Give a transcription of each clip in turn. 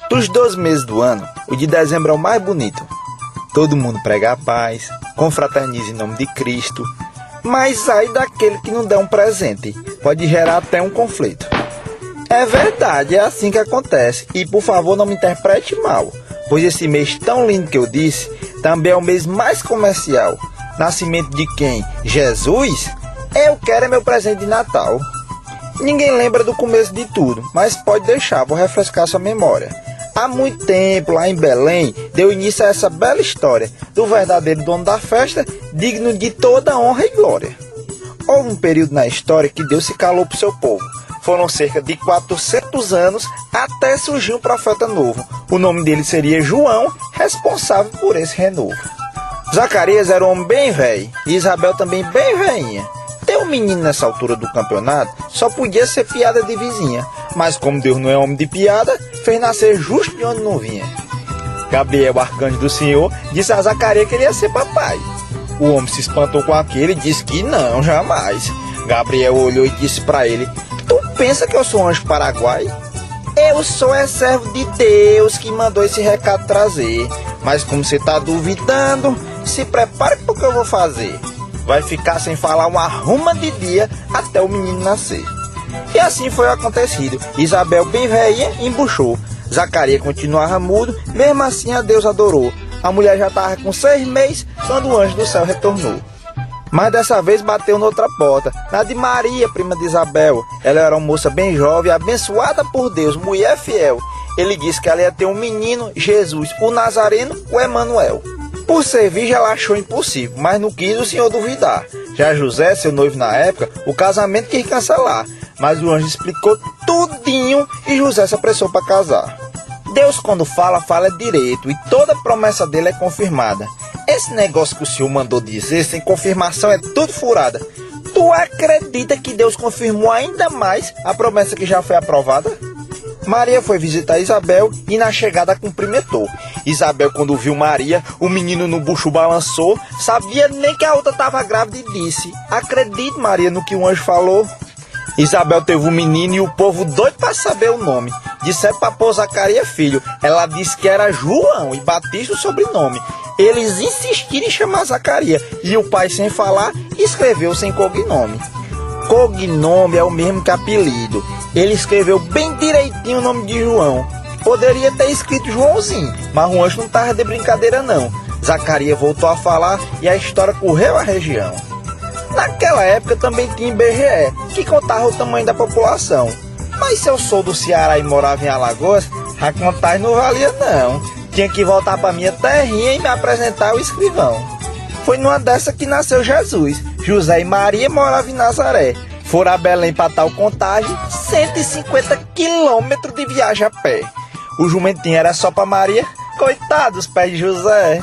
Dos 12 meses do ano, o de dezembro é o mais bonito. Todo mundo prega a paz, confraterniza em nome de Cristo, mas ai daquele que não der um presente, pode gerar até um conflito. É verdade, é assim que acontece, e por favor não me interprete mal, pois esse mês tão lindo que eu disse, também é o mês mais comercial. Nascimento de quem? Jesus? Eu quero é meu presente de Natal. Ninguém lembra do começo de tudo, mas pode deixar, vou refrescar sua memória. Há muito tempo, lá em Belém, deu início a essa bela história do verdadeiro dono da festa, digno de toda honra e glória. Houve um período na história que Deus se calou para o seu povo. Foram cerca de 400 anos até surgir um profeta novo. O nome dele seria João, responsável por esse renovo. Zacarias era um homem bem velho e Isabel também bem velhinha. Ter um menino nessa altura do campeonato só podia ser piada de vizinha, mas como Deus não é homem de piada, fez nascer justo de onde não vinha. Gabriel, o arcanjo do Senhor, disse a Zacarias que ele ia ser papai. O homem se espantou com aquilo e disse que não, jamais. Gabriel olhou e disse para ele: tu pensa que eu sou um anjo paraguai? Eu sou servo de Deus que mandou esse recado trazer. Mas como você está duvidando, se prepare para o que eu vou fazer. Vai ficar sem falar uma arruma de dia até o menino nascer. E assim foi acontecido. Isabel, bem velhinha, embuchou. Zacarias continuava mudo, mesmo assim a Deus adorou. A mulher já estava com 6 meses quando o anjo do céu retornou. Mas dessa vez bateu noutra porta, na de Maria, prima de Isabel. Ela era uma moça bem jovem, abençoada por Deus, mulher fiel. Ele disse que ela ia ter um menino, Jesus, o Nazareno, o Emanuel. Por ser virgem, ela achou impossível, mas não quis o Senhor duvidar. Já José, seu noivo na época, o casamento quis cancelar, mas o anjo explicou tudinho e José se apressou para casar. Deus, quando fala, fala direito e toda promessa dele é confirmada. Esse negócio que o Senhor mandou dizer sem confirmação é tudo furada. Tu acredita que Deus confirmou ainda mais a promessa que já foi aprovada? Maria foi visitar Isabel e na chegada cumprimentou. Isabel, quando viu Maria, o menino no bucho balançou, sabia nem que a outra estava grávida e disse: acredite, Maria, no que o anjo falou. Isabel teve um menino e o povo doido para saber o nome. Disseram para pôr Zacarias filho. Ela disse que era João e Batista o sobrenome. Eles insistiram em chamar Zacarias e o pai, sem falar, escreveu sem cognome. Cognome é o mesmo que apelido. Ele escreveu bem direitinho o nome de João. Poderia ter escrito Joãozinho, mas o anjo não estava de brincadeira não. Zacarias voltou a falar e a história correu a região. Naquela época também tinha IBGE, que contava o tamanho da população. Mas se eu sou do Ceará e morava em Alagoas, a contagem não valia não. Tinha que voltar para minha terrinha e me apresentar ao escrivão. Foi numa dessa que nasceu Jesus. José e Maria moravam em Nazaré. Foram a Belém para tal contagem, 150 quilômetros de viagem a pé. O jumentinho era só para Maria, coitado dos pés de José.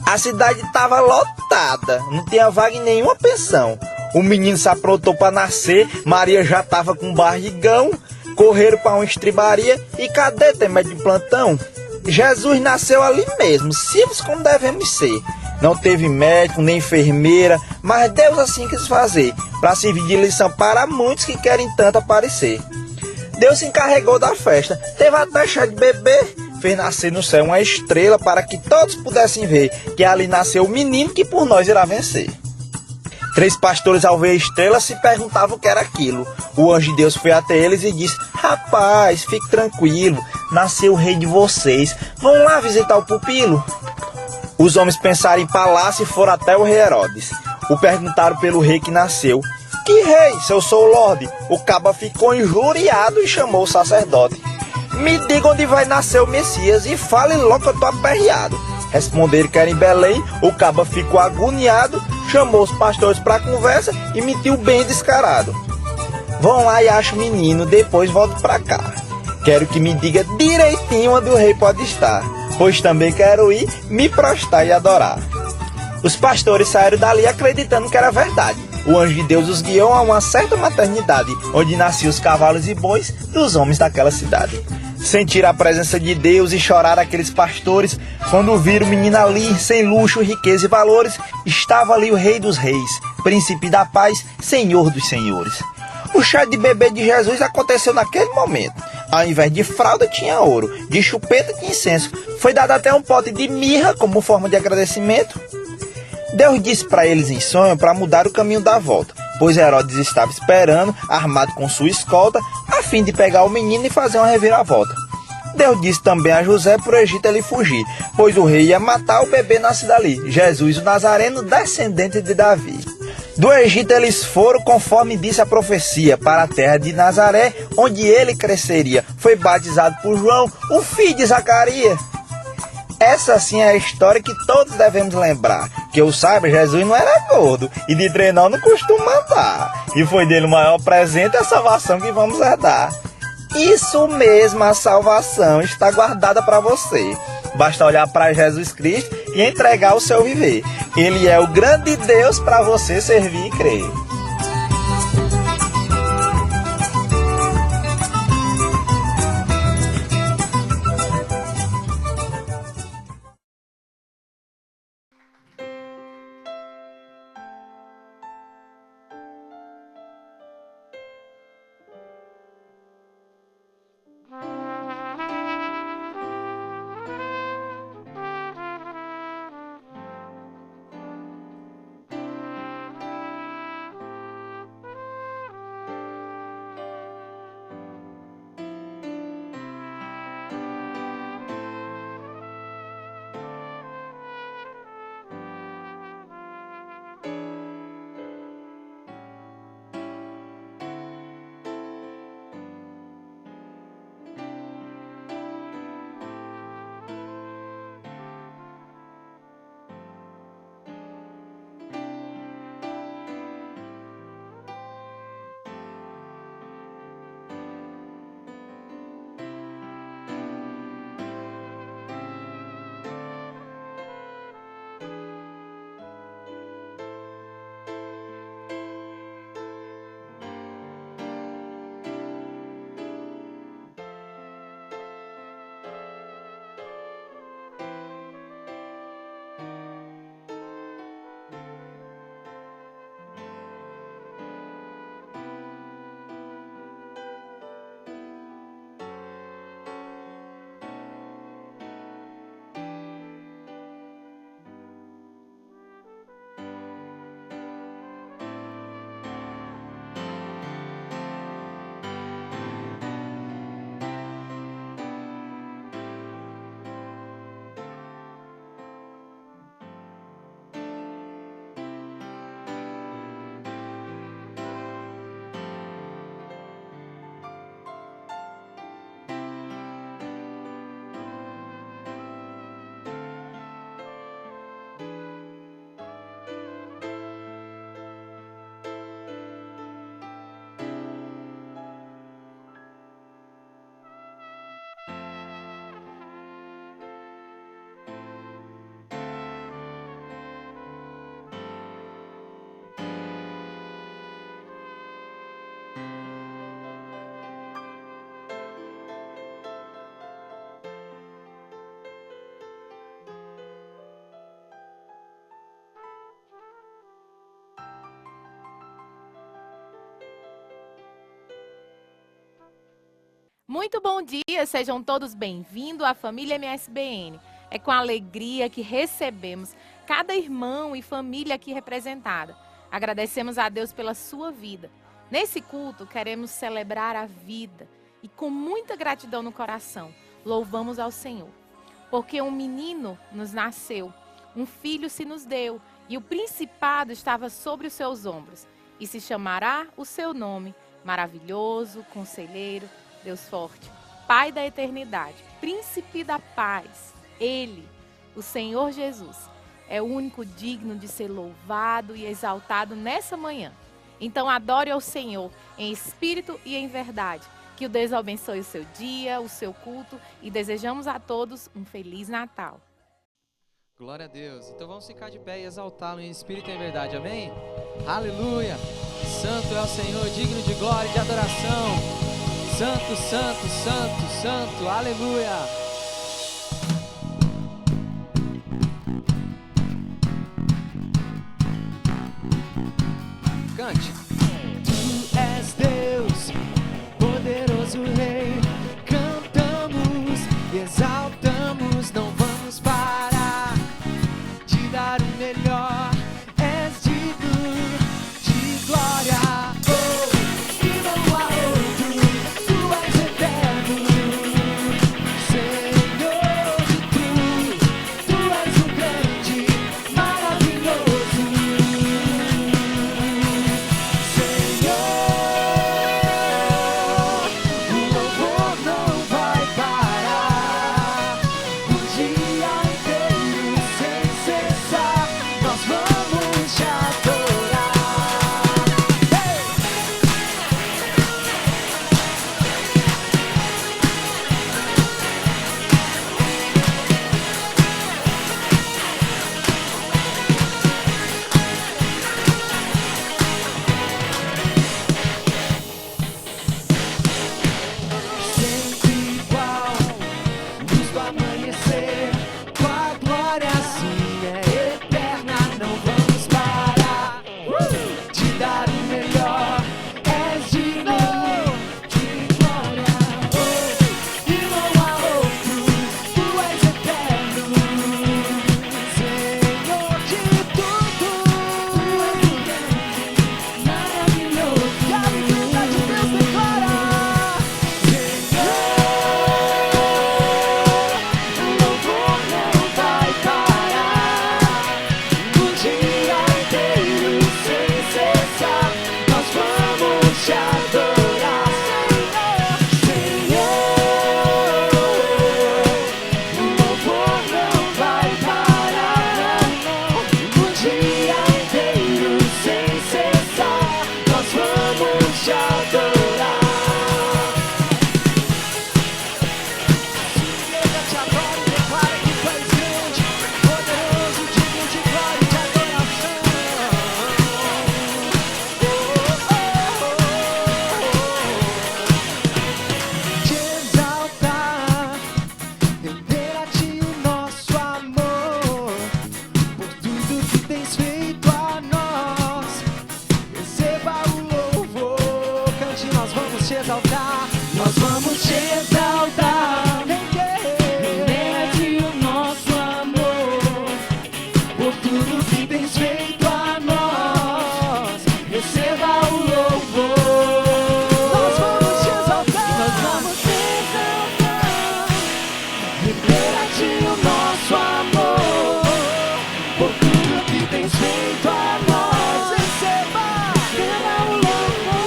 A cidade estava lotada, não tinha vaga em nenhuma pensão. O menino se aprontou para nascer, Maria já estava com barrigão. Correram para uma estribaria e cadê tem médico de plantão? Jesus nasceu ali mesmo, simples como devemos ser. Não teve médico nem enfermeira, mas Deus assim quis fazer, para servir de lição para muitos que querem tanto aparecer. Deus se encarregou da festa, teve até chá de bebê, fez nascer no céu uma estrela para que todos pudessem ver que ali nasceu o menino que por nós irá vencer. 3 pastores ao ver a estrela se perguntavam o que era aquilo. O anjo de Deus foi até eles e disse: rapaz, fique tranquilo, nasceu o rei de vocês, vão lá visitar o pupilo. Os homens pensaram em palácio e foram até o rei Herodes. O perguntaram pelo rei que nasceu. Que rei, se eu sou o Lorde? O caba ficou injuriado e chamou o sacerdote. Me diga onde vai nascer o Messias e fale logo que eu tô aperreado. Responderam que era em Belém, o caba ficou agoniado, chamou os pastores para conversa e mentiu bem descarado. Vão lá e achem o menino, depois volto para cá. Quero que me diga direitinho onde o rei pode estar, pois também quero ir me prostrar e adorar. Os pastores saíram dali acreditando que era verdade. O anjo de Deus os guiou a uma certa maternidade, onde nasciam os cavalos e bois dos homens daquela cidade. Sentir a presença de Deus e chorar aqueles pastores quando viram o menino ali, sem luxo, riqueza e valores. Estava ali o Rei dos Reis, Príncipe da Paz, Senhor dos Senhores. O chá de bebê de Jesus aconteceu naquele momento. Ao invés de fralda tinha ouro, de chupeta tinha incenso. Foi dado até um pote de mirra como forma de agradecimento. Deus disse para eles em sonho para mudar o caminho da volta, pois Herodes estava esperando, armado com sua escolta, a fim de pegar o menino e fazer uma reviravolta. Deus disse também a José para o Egito ele fugir, pois o rei ia matar o bebê nascido ali, Jesus o Nazareno, descendente de Davi. Do Egito eles foram, conforme disse a profecia, para a terra de Nazaré, onde ele cresceria. Foi batizado por João, o filho de Zacarias. Essa sim é a história que todos devemos lembrar. Que eu saiba, Jesus não era gordo e de trenó não costuma andar. E foi dele o maior presente a salvação que vamos herdar. Isso mesmo, a salvação está guardada para você. Basta olhar para Jesus Cristo e entregar o seu viver. Ele é o grande Deus para você servir e crer. Muito bom dia, sejam todos bem-vindos à família MSBN. É com alegria que recebemos cada irmão e família aqui representada. Agradecemos a Deus pela sua vida. Nesse culto, queremos celebrar a vida e com muita gratidão no coração, louvamos ao Senhor. Porque um menino nos nasceu, um filho se nos deu e o principado estava sobre os seus ombros. E se chamará o seu nome, maravilhoso, conselheiro, Deus forte, Pai da eternidade, Príncipe da paz. Ele, o Senhor Jesus, é o único digno de ser louvado e exaltado nessa manhã. Então adore ao Senhor em espírito e em verdade. Que o Deus abençoe o seu dia, o seu culto e desejamos a todos um Feliz Natal. Glória a Deus. Então vamos ficar de pé e exaltá-lo em espírito e em verdade. Amém? Aleluia. Santo é o Senhor, digno de glória e de adoração. Santo, santo, santo, santo, aleluia. Cante. Tu és Deus, poderoso Rei, cantamos, exaltamos, não vamos parar de dar o melhor, és digno de glória. Oh, e não há outro, tu és eterno, Senhor de tudo, tu és o grande, maravilhoso. Senhor, o louvor não vai parar, o dia inteiro sem cessar, nós vamos te adorar. Sempre igual, luz do amanhecer, tua glória assim é eterna, não vamos parar de dar o melhor, és digno de glória. Oh, e não há outro, tu és eterno, Senhor de tudo, tu és o grande, maravilhoso. E a igreja de Deus declara: o louvor não vai parar, o dia inteiro sem cessar, nós vamos te adorar, Senhor. O louvor não vai parar, o dia inteiro sem cessar, nós vamos te adorar. Igreja te adora e declara que tu és grande, poderoso, digno de glória e de adoração. Te exaltar, render a ti o nosso amor, por tudo que tens feito a nós. Receba o louvor, cante, nós vamos te exaltar, nós vamos te exaltar. Render a ti o nosso amor, por tudo que tens feito a nós. Receba o louvor, nós vamos te exaltar, nós vamos te exaltar. Render a ti o nosso amor, por tudo que tens feito a nós. Receba o louvor.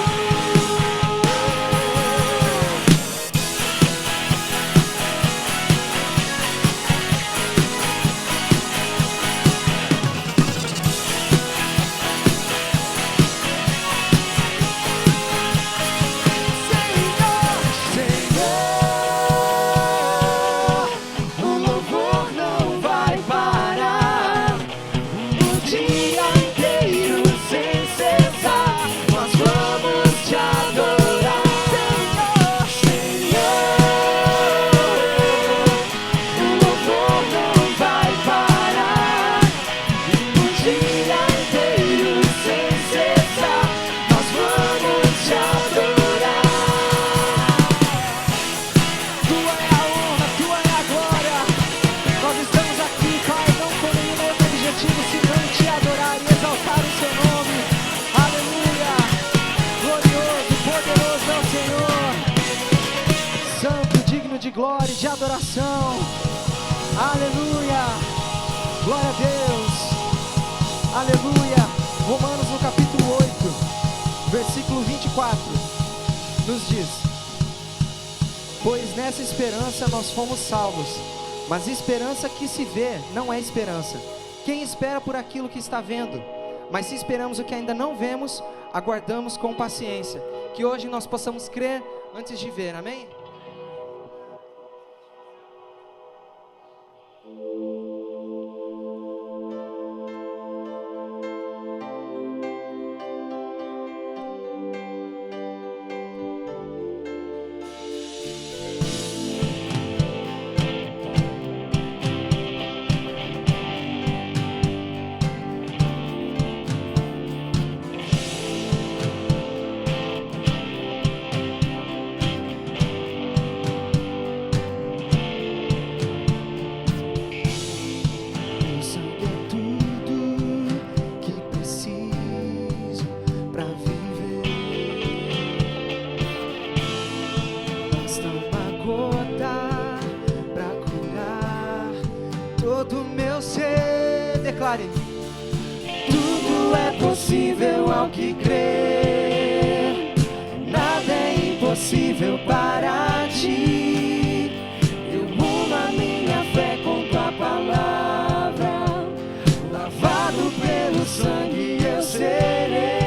Senhor, o louvor não vai parar, o dia inteiro sem cessar, nós vamos te adorar, Senhor. O louvor não vai parar, o dia inteiro sem cessar, nós vamos te adorar. Tua é a honra, tua é a glória. Nós estamos aqui, Pai, não com nenhum outro objetivo senão te adorar e exaltar o seu nome. Aleluia. Glorioso, poderoso é o Senhor. Santo, digno de glória e de adoração. Aleluia. Glória a Deus. Aleluia. Romanos no capítulo 8, versículo 24, nos diz: pois nessa esperança nós fomos salvos. Mas esperança que se vê não é esperança. Quem espera por aquilo que está vendo? Mas se esperamos o que ainda não vemos, aguardamos com paciência. Que hoje nós possamos crer antes de ver, amém? todo meu ser. Declare: tudo é possível ao que crer, nada é impossível para ti. Eu uno a minha fé com tua palavra, lavado pelo sangue eu serei.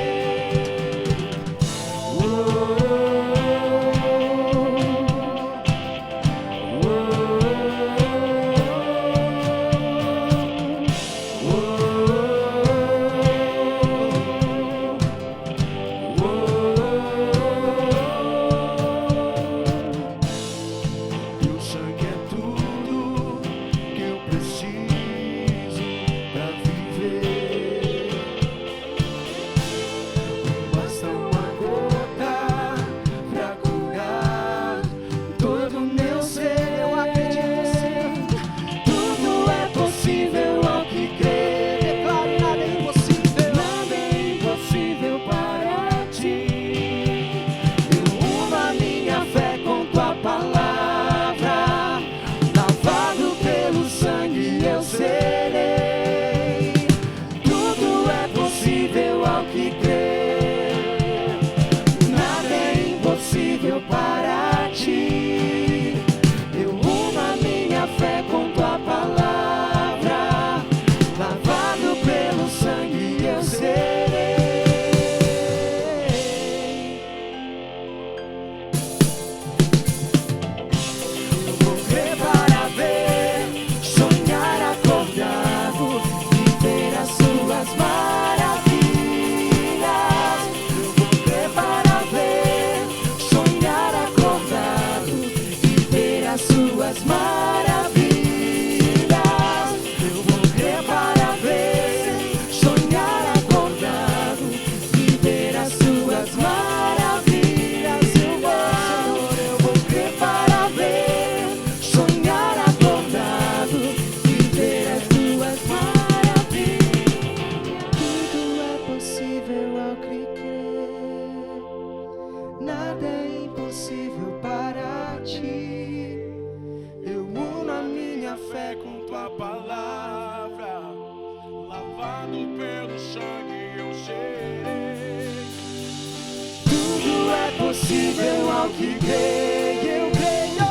Possível ao que crê, eu creio.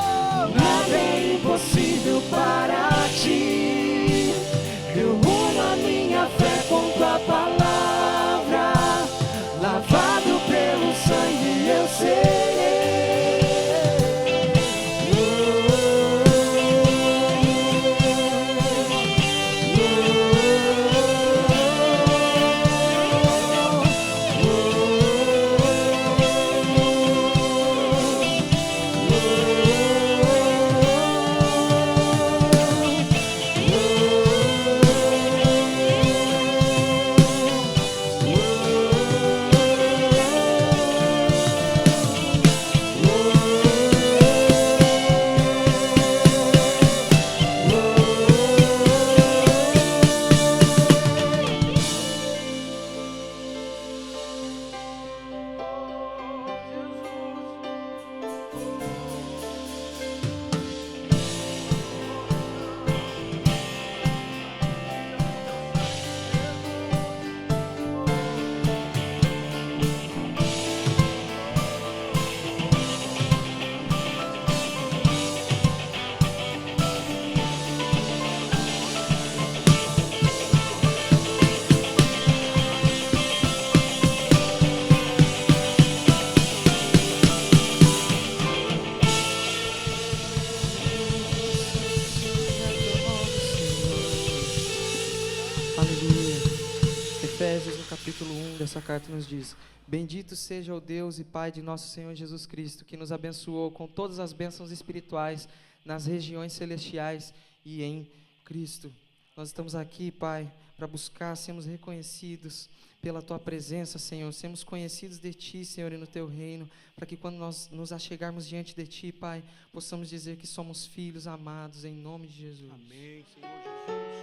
Nada é impossível para ti. Eu uno a minha fé com tua palavra, lavado pelo sangue eu serei. Essa carta nos diz: bendito seja o Deus e Pai de nosso Senhor Jesus Cristo, que nos abençoou com todas as bênçãos espirituais nas regiões celestiais e em Cristo. Nós estamos aqui, Pai, para buscar sermos reconhecidos pela Tua presença, Senhor, sermos conhecidos de Ti, Senhor, e no Teu reino, para que quando nós nos achegarmos diante de Ti, Pai, possamos dizer que somos filhos amados, em nome de Jesus. Amém, Senhor Jesus.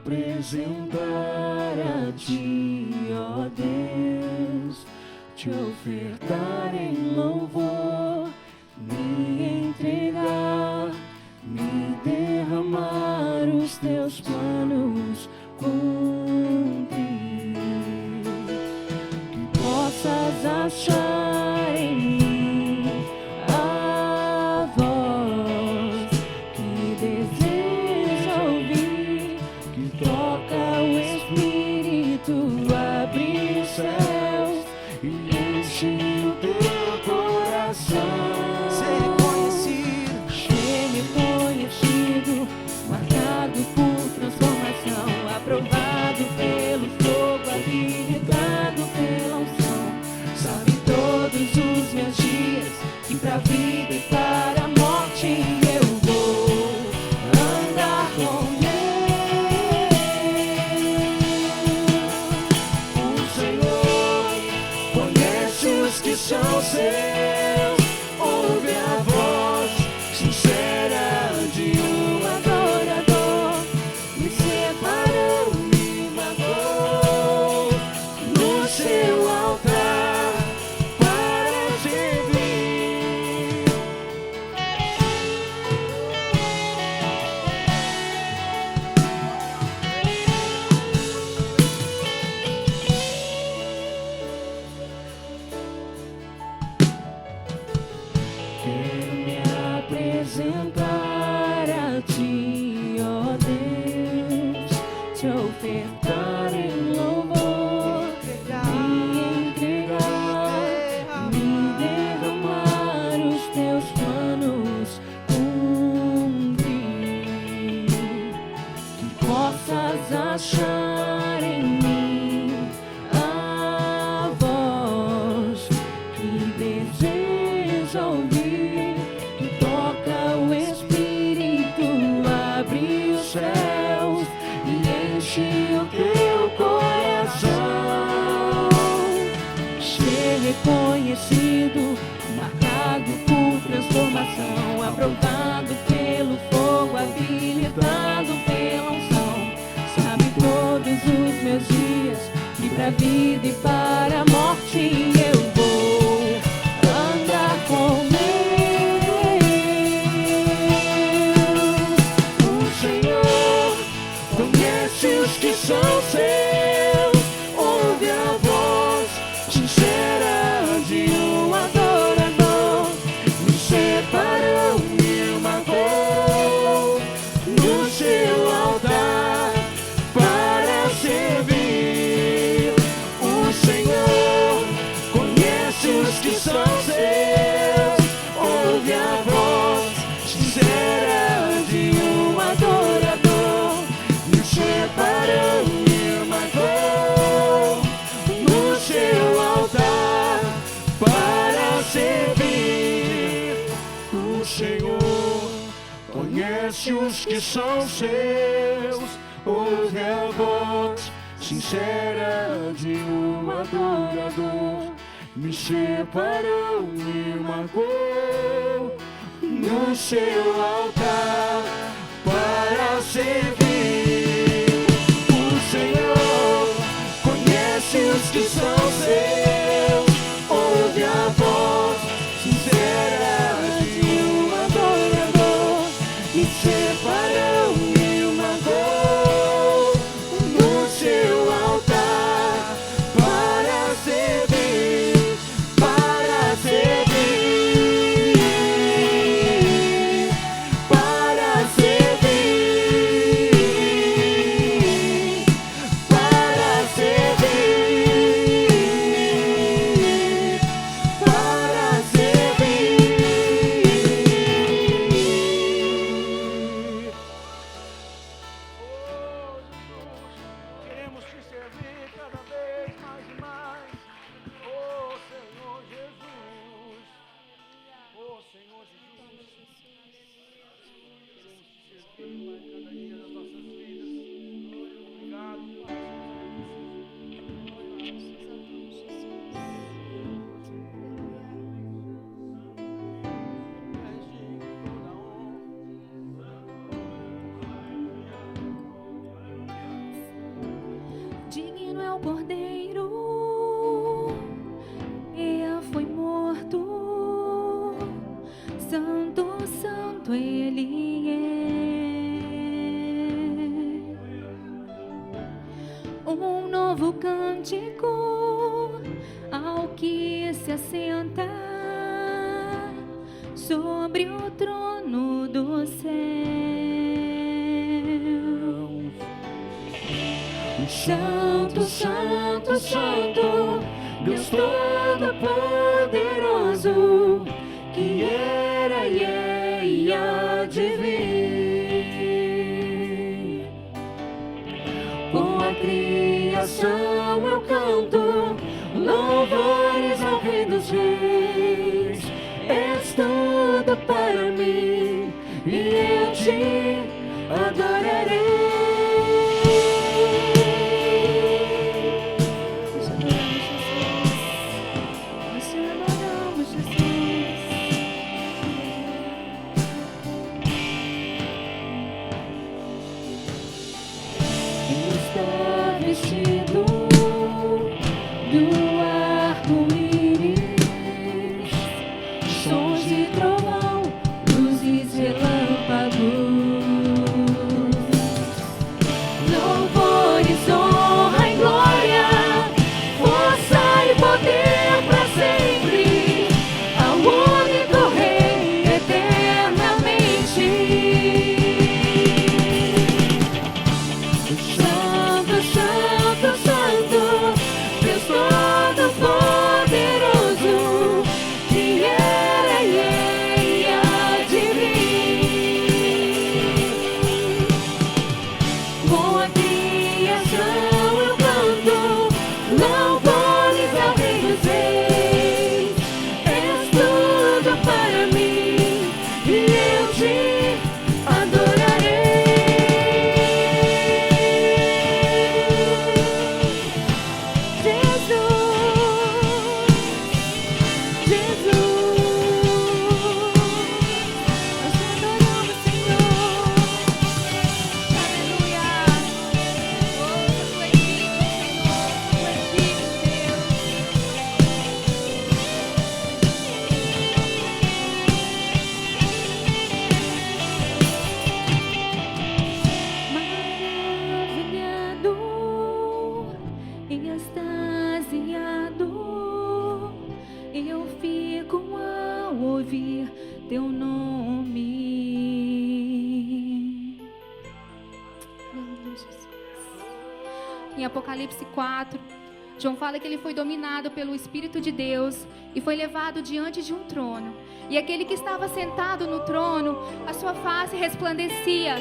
apresentar a Ti, ó Deus, Te ofertar em louvor, me entregar, me derramar, os Teus planos cumprir, que possas achar em mim a voz que deseja ouvir, que toca o Espírito, abre os céus e enche o teu coração. Ser reconhecido, marcado por transformação, aprovado pelo fogo, habilitado pela unção. Sabe todos os meus dias, que pra vida e para a morte eu vou andar com Deus. O Senhor conhece os que são seus, ouve a voz sincera de um adorador, me separou, me marcou no seu altar para servir. Quero me apresentar a Ti, ó Deus, Te ofertar em louvor, me entregar, me derramar, os Teus planos cumprir, que possas achar em mim a voz que deseja ouvir, que toca o Espírito, abre os céus e enche o teu coração. Ser reconhecido, marcado por transformação, aprovado pelo fogo, habilitado pela unção. Sabe todos os meus dias, que pra vida e para a morte eu vou andar com Deus. O Senhor conhece os que são seus, ouve a voz sincera de um adorador, me separou, me marcou no seu altar para servir. O Senhor conhece os que são seus, ouve a voz sincera de um adorador, me separou, me marcou no seu altar para servir. O Senhor conhece os que são seus, ouve a voz sincera de um adorador, me separou, me marcou no seu altar para servir. O Senhor conhece os que são seus, ouve a voz sincera de um adorador, me separou, me marcou no seu altar para servir, para servir, para servir. Cordeiro que foi morto, Santo, Santo Ele é. Um novo cântico ao que se assenta sobre o trono do céu. Santo, Santo, Santo, Deus Todo-Poderoso, que era e é e há de vir. Com a criação eu canto louvores ao Rei dos Reis. És tudo para mim e eu te adorarei. Vestido do arco-íris, sons de trovão, luzes, relâmpagos, louvores, honra e glória, força e poder para sempre, ao único Rei eternamente. Santo, Santo, Deus Todo-Poderoso, que era e é e há de vir. Com a criação eu canto louvores ao Rei dos Reis. És tudo para mim e eu te adorarei. Maravilhado e extasiado, eu fico ao ouvir teu nome. Em Apocalipse 4, João fala que ele foi dominado pelo Espírito de Deus e foi levado diante de um trono. E aquele que estava sentado no trono, a sua face resplandecia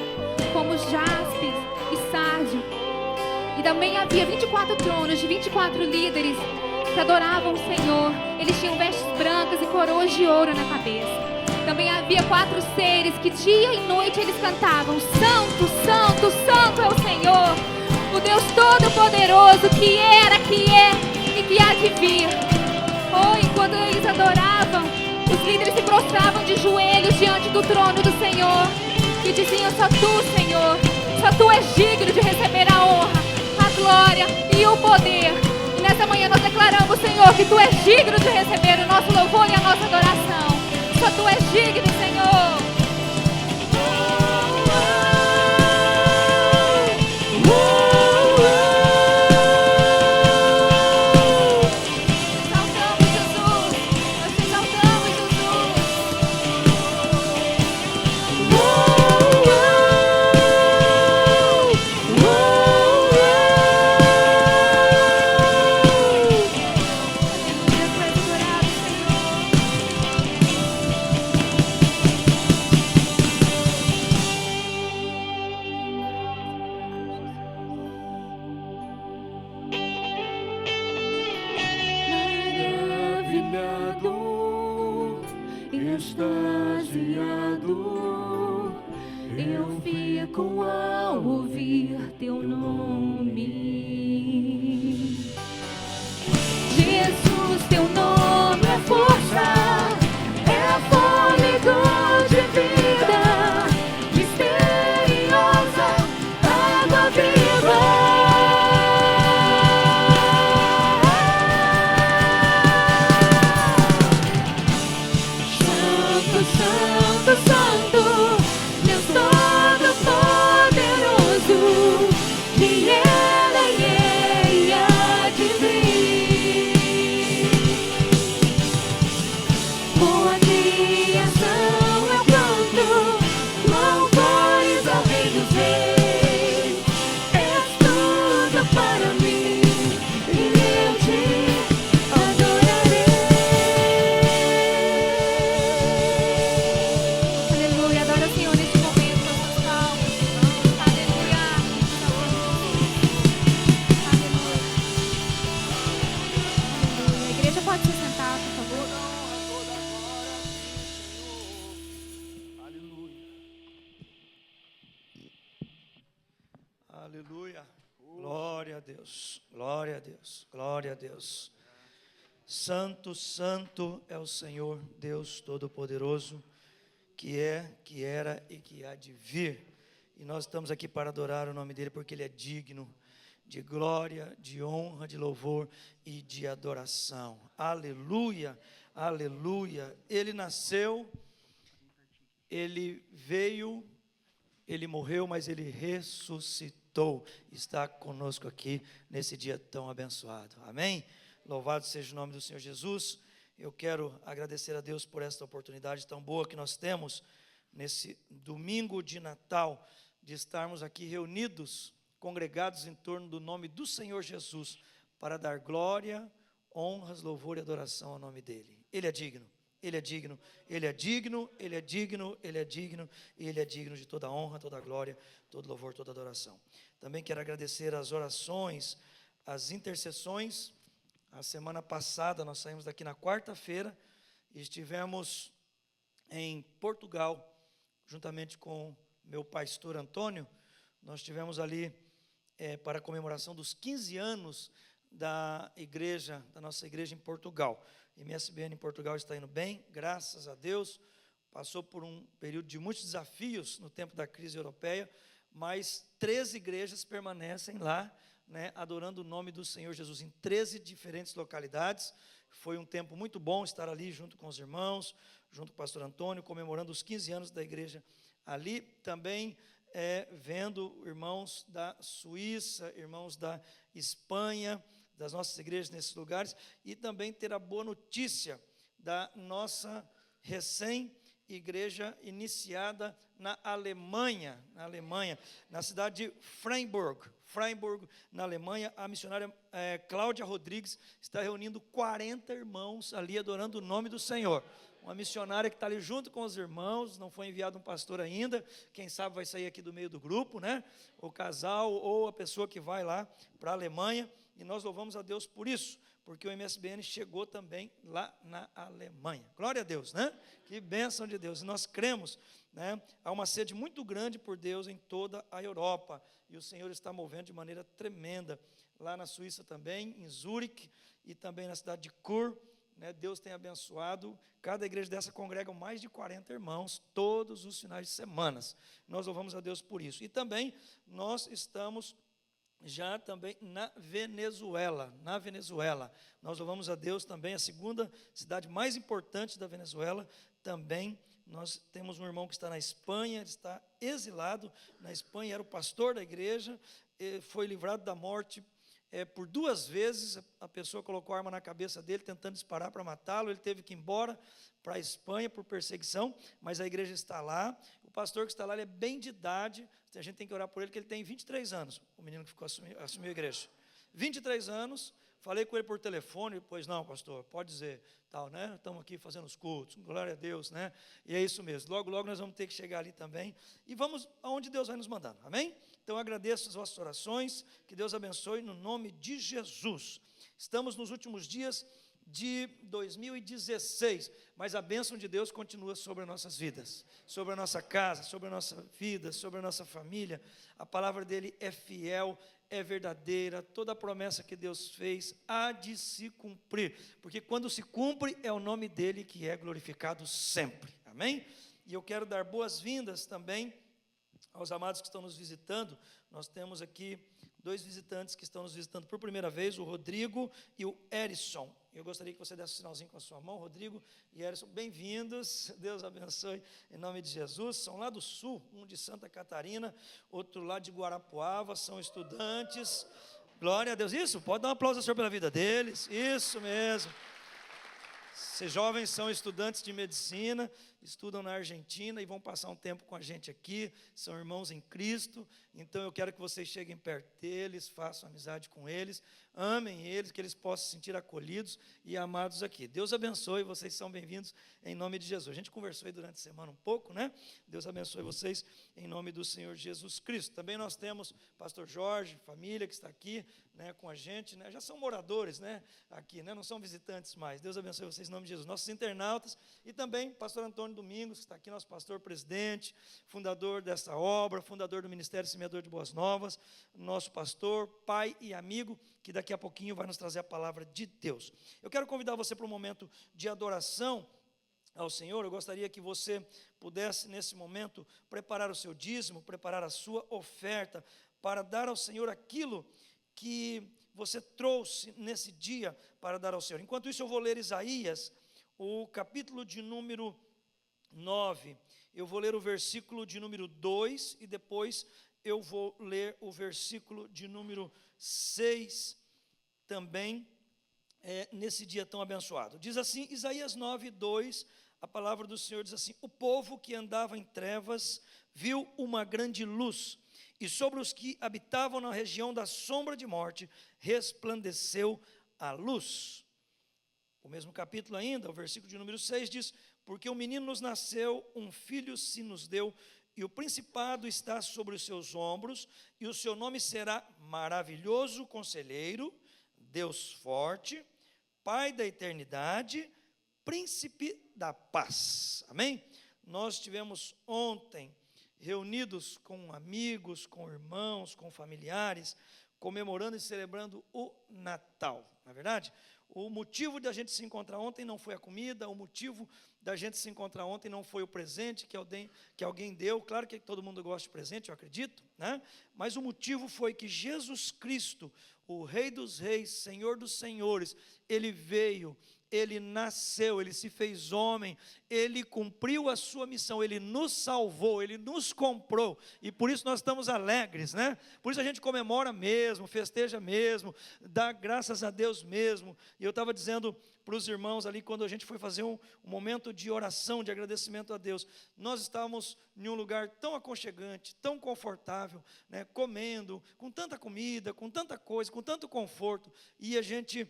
como jaspe e sárdio. E também havia 24 tronos de 24 líderes que adoravam o Senhor. Eles tinham vestes brancas e coroas de ouro na cabeça. Também havia 4 seres que dia e noite eles cantavam: Santo, Santo, Santo é o Senhor, o Deus Todo-Poderoso, que era, que é e que há de vir. Oh, e quando eles adoravam, os líderes se prostravam de joelhos diante do trono do Senhor e diziam: só tu, Senhor, só tu és digno de receber a honra, a glória e o poder. E nessa manhã nós declaramos, Senhor, que tu és digno de receber o nosso louvor e a nossa adoração. Só tu és digno, Senhor. Maravilhado, extasiado, eu fico ao ouvir teu nome. Jesus, teu nome é força, é fôlego de vida, misteriosa água viva. Aleluia. Glória a Deus. Glória a Deus. Glória a Deus. Santo, santo é o Senhor, Deus Todo-Poderoso, que é, que era e que há de vir. E nós estamos aqui para adorar o nome dele, porque ele é digno de glória, de honra, de louvor e de adoração. Aleluia, aleluia. Ele nasceu, ele veio, ele morreu, mas ele ressuscitou. Está conosco aqui nesse dia tão abençoado. Amém? Louvado seja o nome do Senhor Jesus. Eu quero agradecer a Deus por esta oportunidade tão boa que nós temos nesse domingo de Natal, de estarmos aqui reunidos, congregados em torno do nome do Senhor Jesus, para dar glória, honras, louvor e adoração ao nome dele. Ele é digno, ele é digno, ele é digno, ele é digno, ele é digno, e ele é digno de toda honra, toda glória, todo louvor, toda adoração. Também quero agradecer as orações, as intercessões. A semana passada nós saímos daqui na quarta-feira e estivemos em Portugal, juntamente com meu pastor Antônio. Nós estivemos ali para a comemoração dos 15 anos da igreja, da nossa igreja em Portugal. MSBN em Portugal está indo bem, graças a Deus. Passou por um período de muitos desafios no tempo da crise europeia, mas 13 igrejas permanecem lá, né, adorando o nome do Senhor Jesus em 13 diferentes localidades. Foi um tempo muito bom estar ali junto com os irmãos, junto com o pastor Antônio, comemorando os 15 anos da igreja ali. Também vendo irmãos da Suíça, irmãos da Espanha, das nossas igrejas nesses lugares, e também ter a boa notícia da nossa recém-igreja iniciada na Alemanha, na cidade de Freiburg, na Alemanha. A missionária Cláudia Rodrigues está reunindo 40 irmãos ali, adorando o nome do Senhor. Uma missionária que está ali junto com os irmãos, não foi enviado um pastor ainda, quem sabe vai sair aqui do meio do grupo, né? O casal ou a pessoa que vai lá para a Alemanha, e nós louvamos a Deus por isso, porque o MSBN chegou também lá na Alemanha. Glória a Deus, né? Que bênção de Deus. E nós cremos, né? Há uma sede muito grande por Deus em toda a Europa, e o Senhor está movendo de maneira tremenda, lá na Suíça também, em Zurique, e também na cidade de Chur. Deus tem abençoado. Cada igreja dessa congrega mais de 40 irmãos todos os finais de semana. Nós louvamos a Deus por isso. E também nós estamos já também na Venezuela. Nós louvamos a Deus também, a segunda cidade mais importante da Venezuela. Também nós temos um irmão que está na Espanha, ele está exilado na Espanha, era o pastor da igreja, foi livrado da morte por 2 vezes. A pessoa colocou a arma na cabeça dele, tentando disparar para matá-lo. Ele teve que ir embora para a Espanha por perseguição, mas a igreja está lá. O pastor que está lá, ele é bem de idade, a gente tem que orar por ele, que ele tem 23 anos, o menino que assumiu a igreja. 23 anos, falei com ele por telefone, pois não, pastor, pode dizer, tal, né? Estamos aqui fazendo os cultos, glória a Deus, né? E é isso mesmo, logo, logo nós vamos ter que chegar ali também, e vamos aonde Deus vai nos mandando, amém? Então eu agradeço as vossas orações, que Deus abençoe no nome de Jesus. Estamos nos últimos dias de 2016, mas a bênção de Deus continua sobre as nossas vidas, sobre a nossa casa, sobre a nossa vida, sobre a nossa família. A palavra dele é fiel, é verdadeira, toda a promessa que Deus fez há de se cumprir, porque quando se cumpre é o nome dele que é glorificado sempre, amém? E eu quero dar boas-vindas também aos amados que estão nos visitando. Nós temos aqui 2 visitantes que estão nos visitando por primeira vez, o Rodrigo e o Erison. Eu gostaria que você desse um sinalzinho com a sua mão, Rodrigo e Erison, bem-vindos, Deus abençoe, em nome de Jesus. São lá do sul, um de Santa Catarina, outro lá de Guarapuava, são estudantes, glória a Deus. Isso, pode dar um aplauso ao Senhor pela vida deles, isso mesmo. Esses jovens são estudantes de medicina, estudam na Argentina e vão passar um tempo com a gente aqui, são irmãos em Cristo. Então eu quero que vocês cheguem perto deles, façam amizade com eles, amem eles, que eles possam se sentir acolhidos e amados aqui. Deus abençoe, vocês são bem-vindos em nome de Jesus. A gente conversou aí durante a semana um pouco, né? Deus abençoe vocês em nome do Senhor Jesus Cristo. Também nós temos pastor Jorge, família que está aqui, né, com a gente, né? Já são moradores, né, aqui, né? Não são visitantes mais. Deus abençoe vocês em nome de de Jesus. Nossos internautas e também pastor Antônio Domingos, que está aqui, nosso pastor presidente, fundador dessa obra, fundador do Ministério Semeador de Boas Novas, nosso pastor, pai e amigo, que daqui a pouquinho vai nos trazer a palavra de Deus. Eu quero convidar você para um momento de adoração ao Senhor. Eu gostaria que você pudesse, nesse momento, preparar o seu dízimo, preparar a sua oferta, para dar ao Senhor aquilo que você trouxe nesse dia para dar ao Senhor. Enquanto isso, eu vou ler Isaías, o capítulo de número 9. Eu vou ler o versículo de número 2 e depois eu vou ler o versículo de número 6 também, nesse dia tão abençoado. Diz assim, Isaías 9, 2, a palavra do Senhor diz assim: o povo que andava em trevas viu uma grande luz, e sobre os que habitavam na região da sombra de morte, resplandeceu a luz. O mesmo capítulo ainda, o versículo de número 6 diz: porque um menino nos nasceu, um filho se nos deu, e o principado está sobre os seus ombros, e o seu nome será Maravilhoso Conselheiro, Deus Forte, Pai da Eternidade, Príncipe da Paz. Amém? Nós estivemos ontem reunidos com amigos, com irmãos, com familiares, comemorando e celebrando o Natal, não é verdade? O motivo de a gente se encontrar ontem não foi a comida, o motivo da gente se encontrar ontem não foi o presente que alguém deu. Claro que todo mundo gosta de presente, eu acredito, né? Mas o motivo foi que Jesus Cristo, o Rei dos Reis, Senhor dos Senhores, Ele veio, Ele nasceu, Ele se fez homem, Ele cumpriu a sua missão, Ele nos salvou, Ele nos comprou, e por isso nós estamos alegres, né? Por isso a gente comemora mesmo, festeja mesmo, dá graças a Deus mesmo. E eu estava dizendo para os irmãos ali, quando a gente foi fazer um momento de oração, de agradecimento a Deus, nós estávamos em um lugar tão aconchegante, tão confortável, né? Comendo, com tanta comida, com tanta coisa, com tanto conforto, e a gente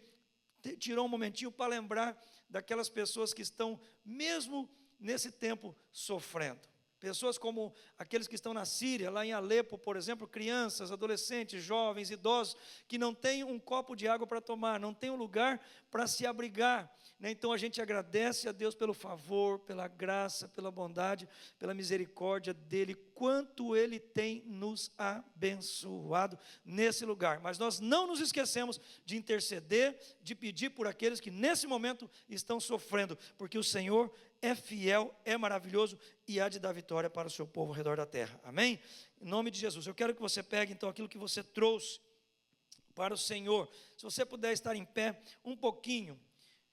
tirou um momentinho para lembrar daquelas pessoas que estão, mesmo nesse tempo, sofrendo. Pessoas como aqueles que estão na Síria, lá em Alepo, por exemplo, crianças, adolescentes, jovens, idosos, que não têm um copo de água para tomar, não têm um lugar para se abrigar, né? Então a gente agradece a Deus pelo favor, pela graça, pela bondade, pela misericórdia dEle, quanto Ele tem nos abençoado nesse lugar. Mas nós não nos esquecemos de interceder, de pedir por aqueles que nesse momento estão sofrendo, porque o Senhor é fiel, é maravilhoso e há de dar vitória para o seu povo ao redor da terra. Amém? Em nome de Jesus. Eu quero que você pegue então aquilo que você trouxe para o Senhor. Se você puder estar em pé um pouquinho.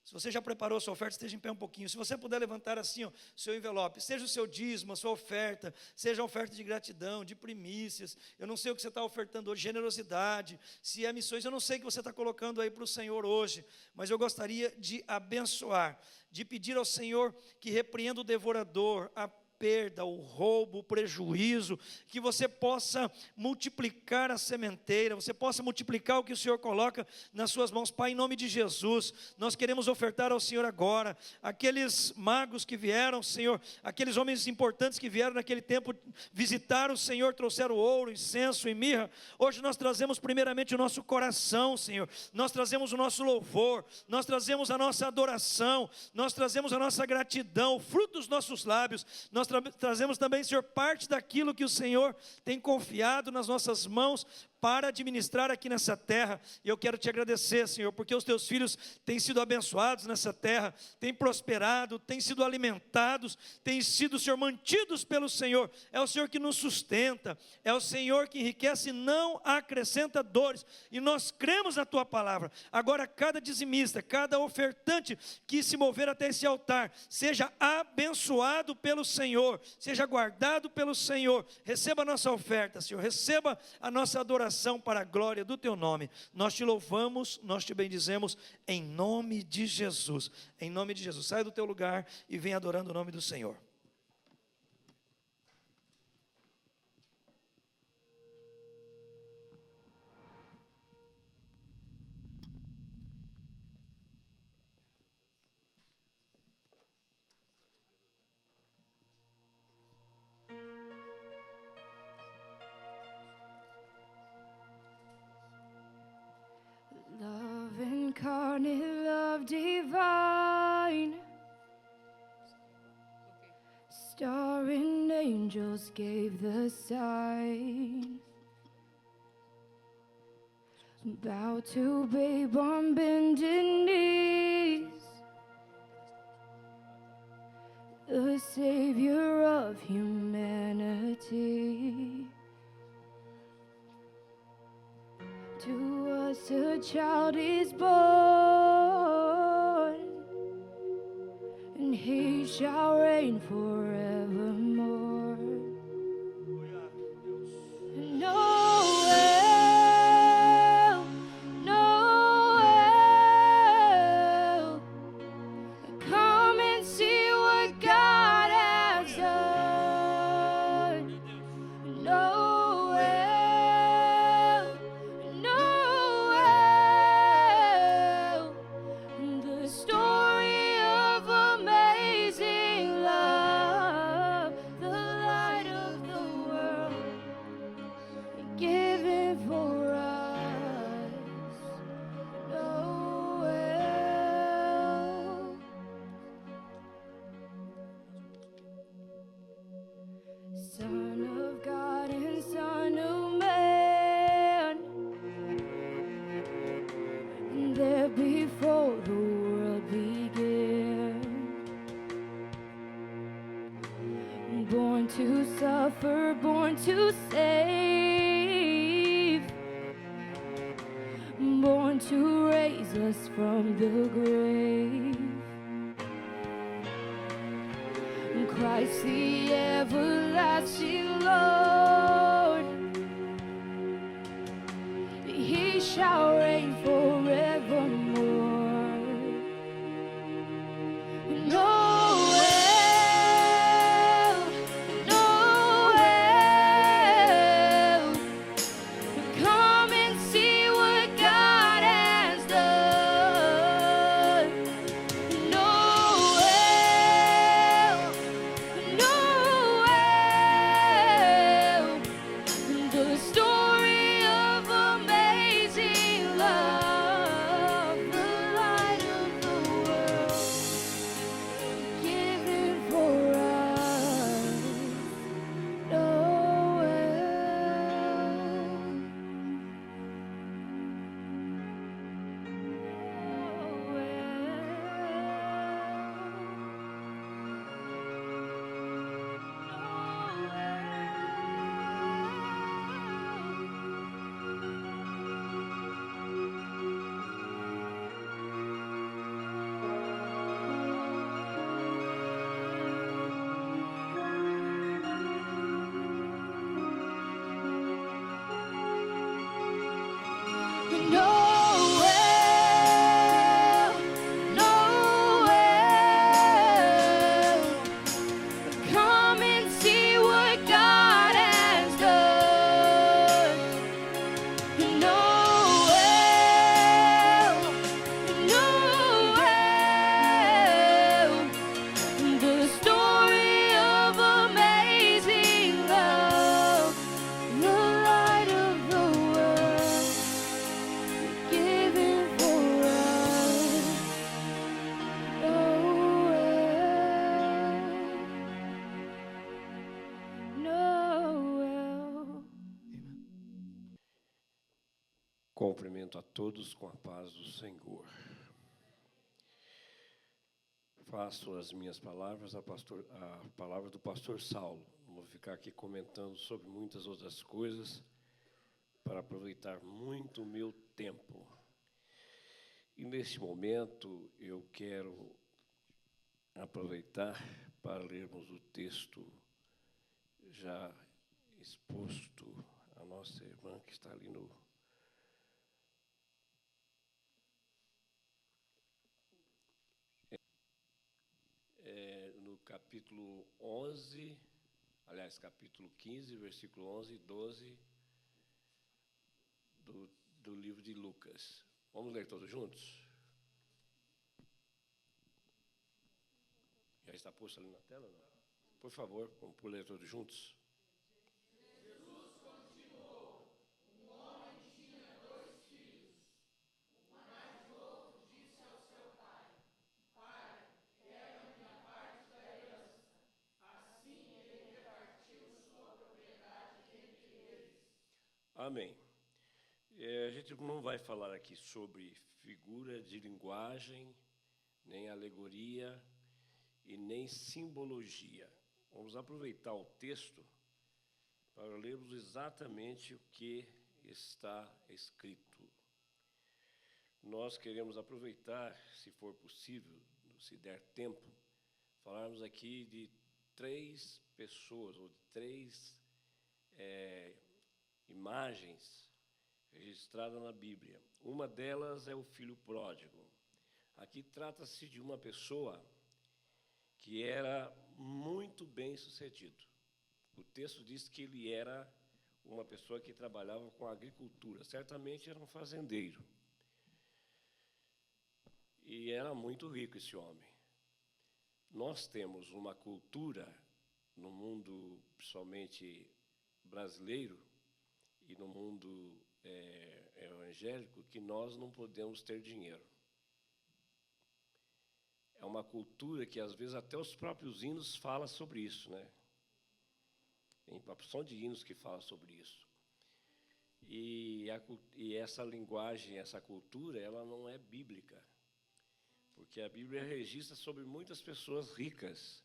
Se você já preparou a sua oferta, esteja em pé um pouquinho. Se você puder levantar assim, ó, seu envelope, seja o seu dízimo, a sua oferta, seja a oferta de gratidão, de primícias. Eu não sei o que você está ofertando hoje, generosidade, se é missões, eu não sei o que você está colocando aí para o Senhor hoje, mas eu gostaria de abençoar, de pedir ao Senhor que repreenda o devorador, a perda, o roubo, o prejuízo, que você possa multiplicar a sementeira, você possa multiplicar o que o Senhor coloca nas suas mãos. Pai, em nome de Jesus, nós queremos ofertar ao Senhor agora, aqueles magos que vieram, Senhor, aqueles homens importantes que vieram naquele tempo visitar o Senhor, trouxeram ouro, incenso e mirra. Hoje nós trazemos primeiramente o nosso coração, Senhor, nós trazemos o nosso louvor, nós trazemos a nossa adoração, nós trazemos a nossa gratidão, o fruto dos nossos lábios. Nós trazemos também, Senhor, parte daquilo que o Senhor tem confiado nas nossas mãos para administrar aqui nessa terra. E eu quero te agradecer, Senhor, porque os teus filhos têm sido abençoados nessa terra, têm prosperado, têm sido alimentados, têm sido, Senhor, mantidos pelo Senhor. É o Senhor que nos sustenta, é o Senhor que enriquece e não acrescenta dores, e nós cremos na tua palavra. Agora cada dizimista, cada ofertante que se mover até esse altar, seja abençoado pelo Senhor, seja guardado pelo Senhor. Receba a nossa oferta, Senhor, receba a nossa adoração para a glória do teu nome. Nós te louvamos, nós te bendizemos em nome de Jesus. Em nome de Jesus. Sai do teu lugar e vem adorando o nome do Senhor. Love incarnate, love divine, angels gave the sign. Bow to babe on bending knees, the savior of humanity. To us a child is born, and he shall reign forevermore. Noel, Noel, come and see what God has done. Noel, Noel, the story of amazing love, the light of the world, given for us. Noel, Son of God and Son of Man, there before the world began, born to suffer, born to save, born to raise us from the grave. Christ the everlasting Lord, he shall reign forevermore. Noel, Noel, come and see what God has done. Noel, Noel, the story of amazing love, the light of the world, given for us. Noel, Noel, come and see what God has done. Noel, Noel, the story of amazing love, the light of the world, given for us. Noel, Noel. Cumprimento a todos com a paz do Senhor. Faço as minhas palavras a palavra do pastor Saulo. Não vou ficar aqui comentando sobre muitas outras coisas para aproveitar muito o meu tempo. E neste momento eu quero aproveitar para lermos o texto já exposto à nossa irmã que está ali no capítulo 11, aliás, capítulo 15, versículo 11 e 12 do livro de Lucas. Vamos ler todos juntos? Já está posto ali na tela, não? Por favor, vamos ler todos juntos. Amém. A gente não vai falar aqui sobre figura de linguagem, nem alegoria e nem simbologia. Vamos aproveitar o texto para lermos exatamente o que está escrito. Nós queremos aproveitar, se for possível, se der tempo, falarmos aqui de 3 pessoas, ou de 3 imagens registradas na Bíblia. Uma delas é o filho pródigo. Aqui trata-se de uma pessoa que era muito bem-sucedido. O texto diz que ele era uma pessoa que trabalhava com agricultura. Certamente era um fazendeiro. E era muito rico esse homem. Nós temos uma cultura no mundo, principalmente brasileiro, e no mundo evangélico, que nós não podemos ter dinheiro. É uma cultura que, às vezes, até os próprios hinos falam sobre isso, né? Tem uma porção de hinos que falam sobre isso. E essa linguagem, essa cultura, ela não é bíblica. Porque a Bíblia registra sobre muitas pessoas ricas.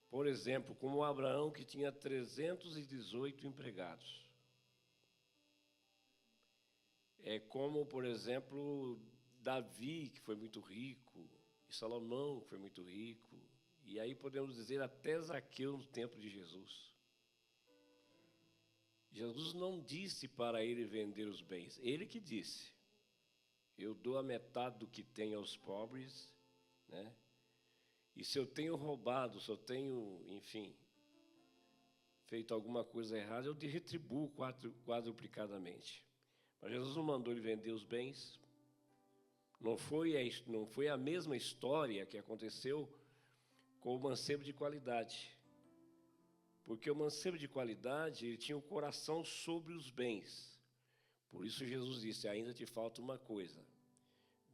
Por exemplo, como Abraão, que tinha 318 empregados. É como, por exemplo, Davi, que foi muito rico, e Salomão, que foi muito rico, e aí podemos dizer até Zaqueu no tempo de Jesus. Jesus não disse para ele vender os bens, ele que disse: eu dou a metade do que tenho aos pobres, né? E se eu tenho roubado, se eu tenho, enfim, feito alguma coisa errada, eu te retribuo quadruplicadamente. Mas Jesus não mandou ele vender os bens. Não foi a mesma história que aconteceu com o mancebo de qualidade. Porque o mancebo de qualidade, ele tinha o coração sobre os bens. Por isso Jesus disse: ainda te falta uma coisa.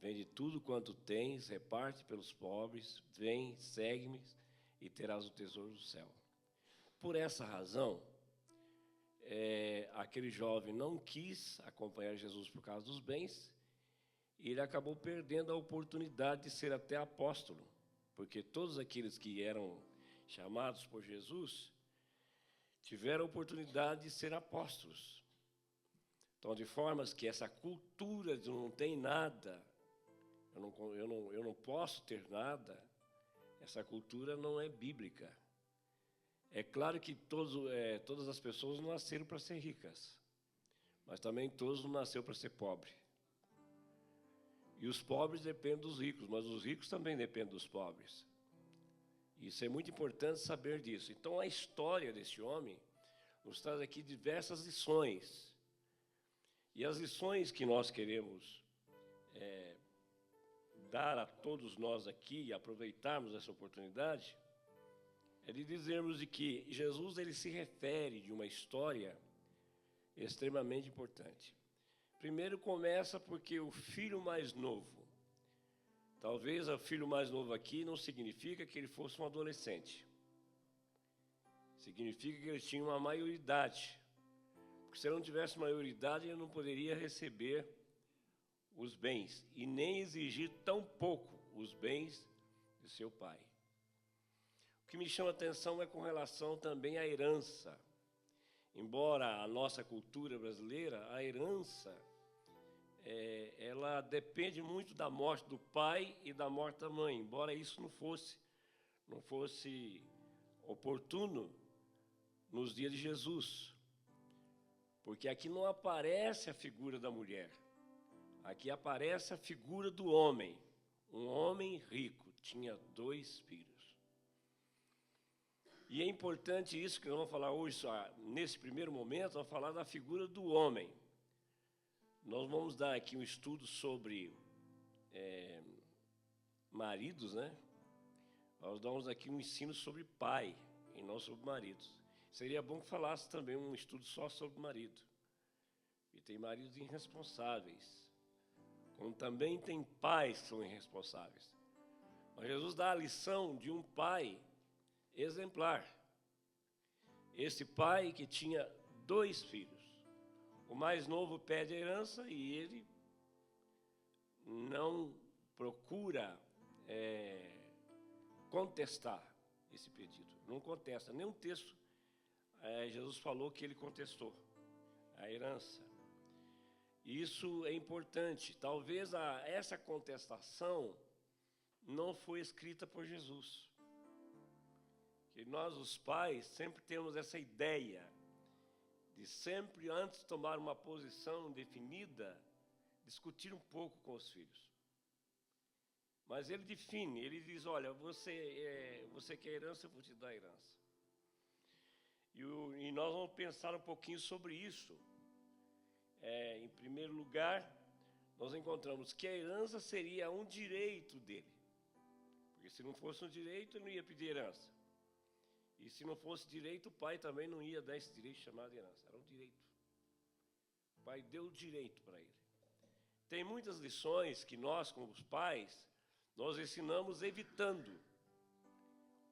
Vende tudo quanto tens, reparte pelos pobres, vem, segue-me e terás o tesouro do céu. Por essa razão, aquele jovem não quis acompanhar Jesus por causa dos bens, e ele acabou perdendo a oportunidade de ser até apóstolo, porque todos aqueles que eram chamados por Jesus tiveram a oportunidade de ser apóstolos. Então, de formas que essa cultura de não tem nada, eu não posso ter nada, essa cultura não é bíblica. É claro que todas as pessoas não nasceram para ser ricas, mas também todos não nasceram para ser pobres. E os pobres dependem dos ricos, mas os ricos também dependem dos pobres. Isso é muito importante saber disso. Então, a história desse homem nos traz aqui diversas lições. E as lições que nós queremos dar a todos nós aqui e aproveitarmos essa oportunidade é de dizermos de que Jesus ele se refere de uma história extremamente importante. Primeiro começa porque o filho mais novo, talvez o filho mais novo aqui não significa que ele fosse um adolescente. Significa que ele tinha uma maioridade. Porque se ele não tivesse maioridade, ele não poderia receber os bens e nem exigir tão pouco os bens de seu pai. O que me chama a atenção é com relação também à herança. Embora a nossa cultura brasileira, a herança, ela depende muito da morte do pai e da morte da mãe, embora isso não fosse oportuno nos dias de Jesus. Porque aqui não aparece a figura da mulher, aqui aparece a figura do homem. Um homem rico, tinha 2 filhos. E é importante isso que nós vamos falar hoje, nesse primeiro momento, vamos falar da figura do homem. Nós vamos dar aqui um estudo sobre maridos, né? Nós damos aqui um ensino sobre pai e não sobre maridos. Seria bom que falasse também um estudo só sobre marido. E tem maridos irresponsáveis, como também tem pais que são irresponsáveis. Mas Jesus dá a lição de um pai exemplar. Esse pai que tinha 2 filhos. O mais novo pede a herança e ele não procura contestar esse pedido. Não contesta. Nenhum texto Jesus falou que ele contestou a herança. Isso é importante. Talvez essa contestação não foi escrita por Jesus. Que nós, os pais, sempre temos essa ideia de sempre, antes de tomar uma posição definida, discutir um pouco com os filhos. Mas ele define, ele diz, olha, você quer herança, eu vou te dar a herança. E nós vamos pensar um pouquinho sobre isso. Em primeiro lugar, nós encontramos que a herança seria um direito dele. Porque se não fosse um direito, ele não ia pedir herança. E se não fosse direito, o pai também não ia dar esse direito chamado herança. Era um direito. O pai deu o direito para ele. Tem muitas lições que nós, como os pais, nós ensinamos evitando.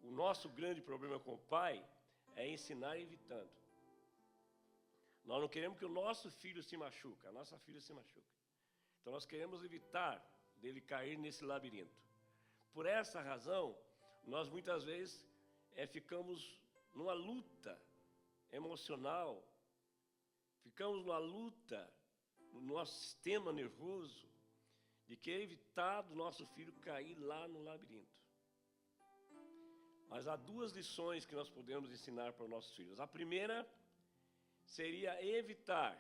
O nosso grande problema com o pai é ensinar evitando. Nós não queremos que o nosso filho se machuque, a nossa filha se machuque. Então nós queremos evitar dele cair nesse labirinto. Por essa razão, nós muitas vezes ficamos numa luta emocional, ficamos numa luta no nosso sistema nervoso de querer evitar do nosso filho cair lá no labirinto. Mas há duas lições que nós podemos ensinar para os nossos filhos. A primeira seria evitar.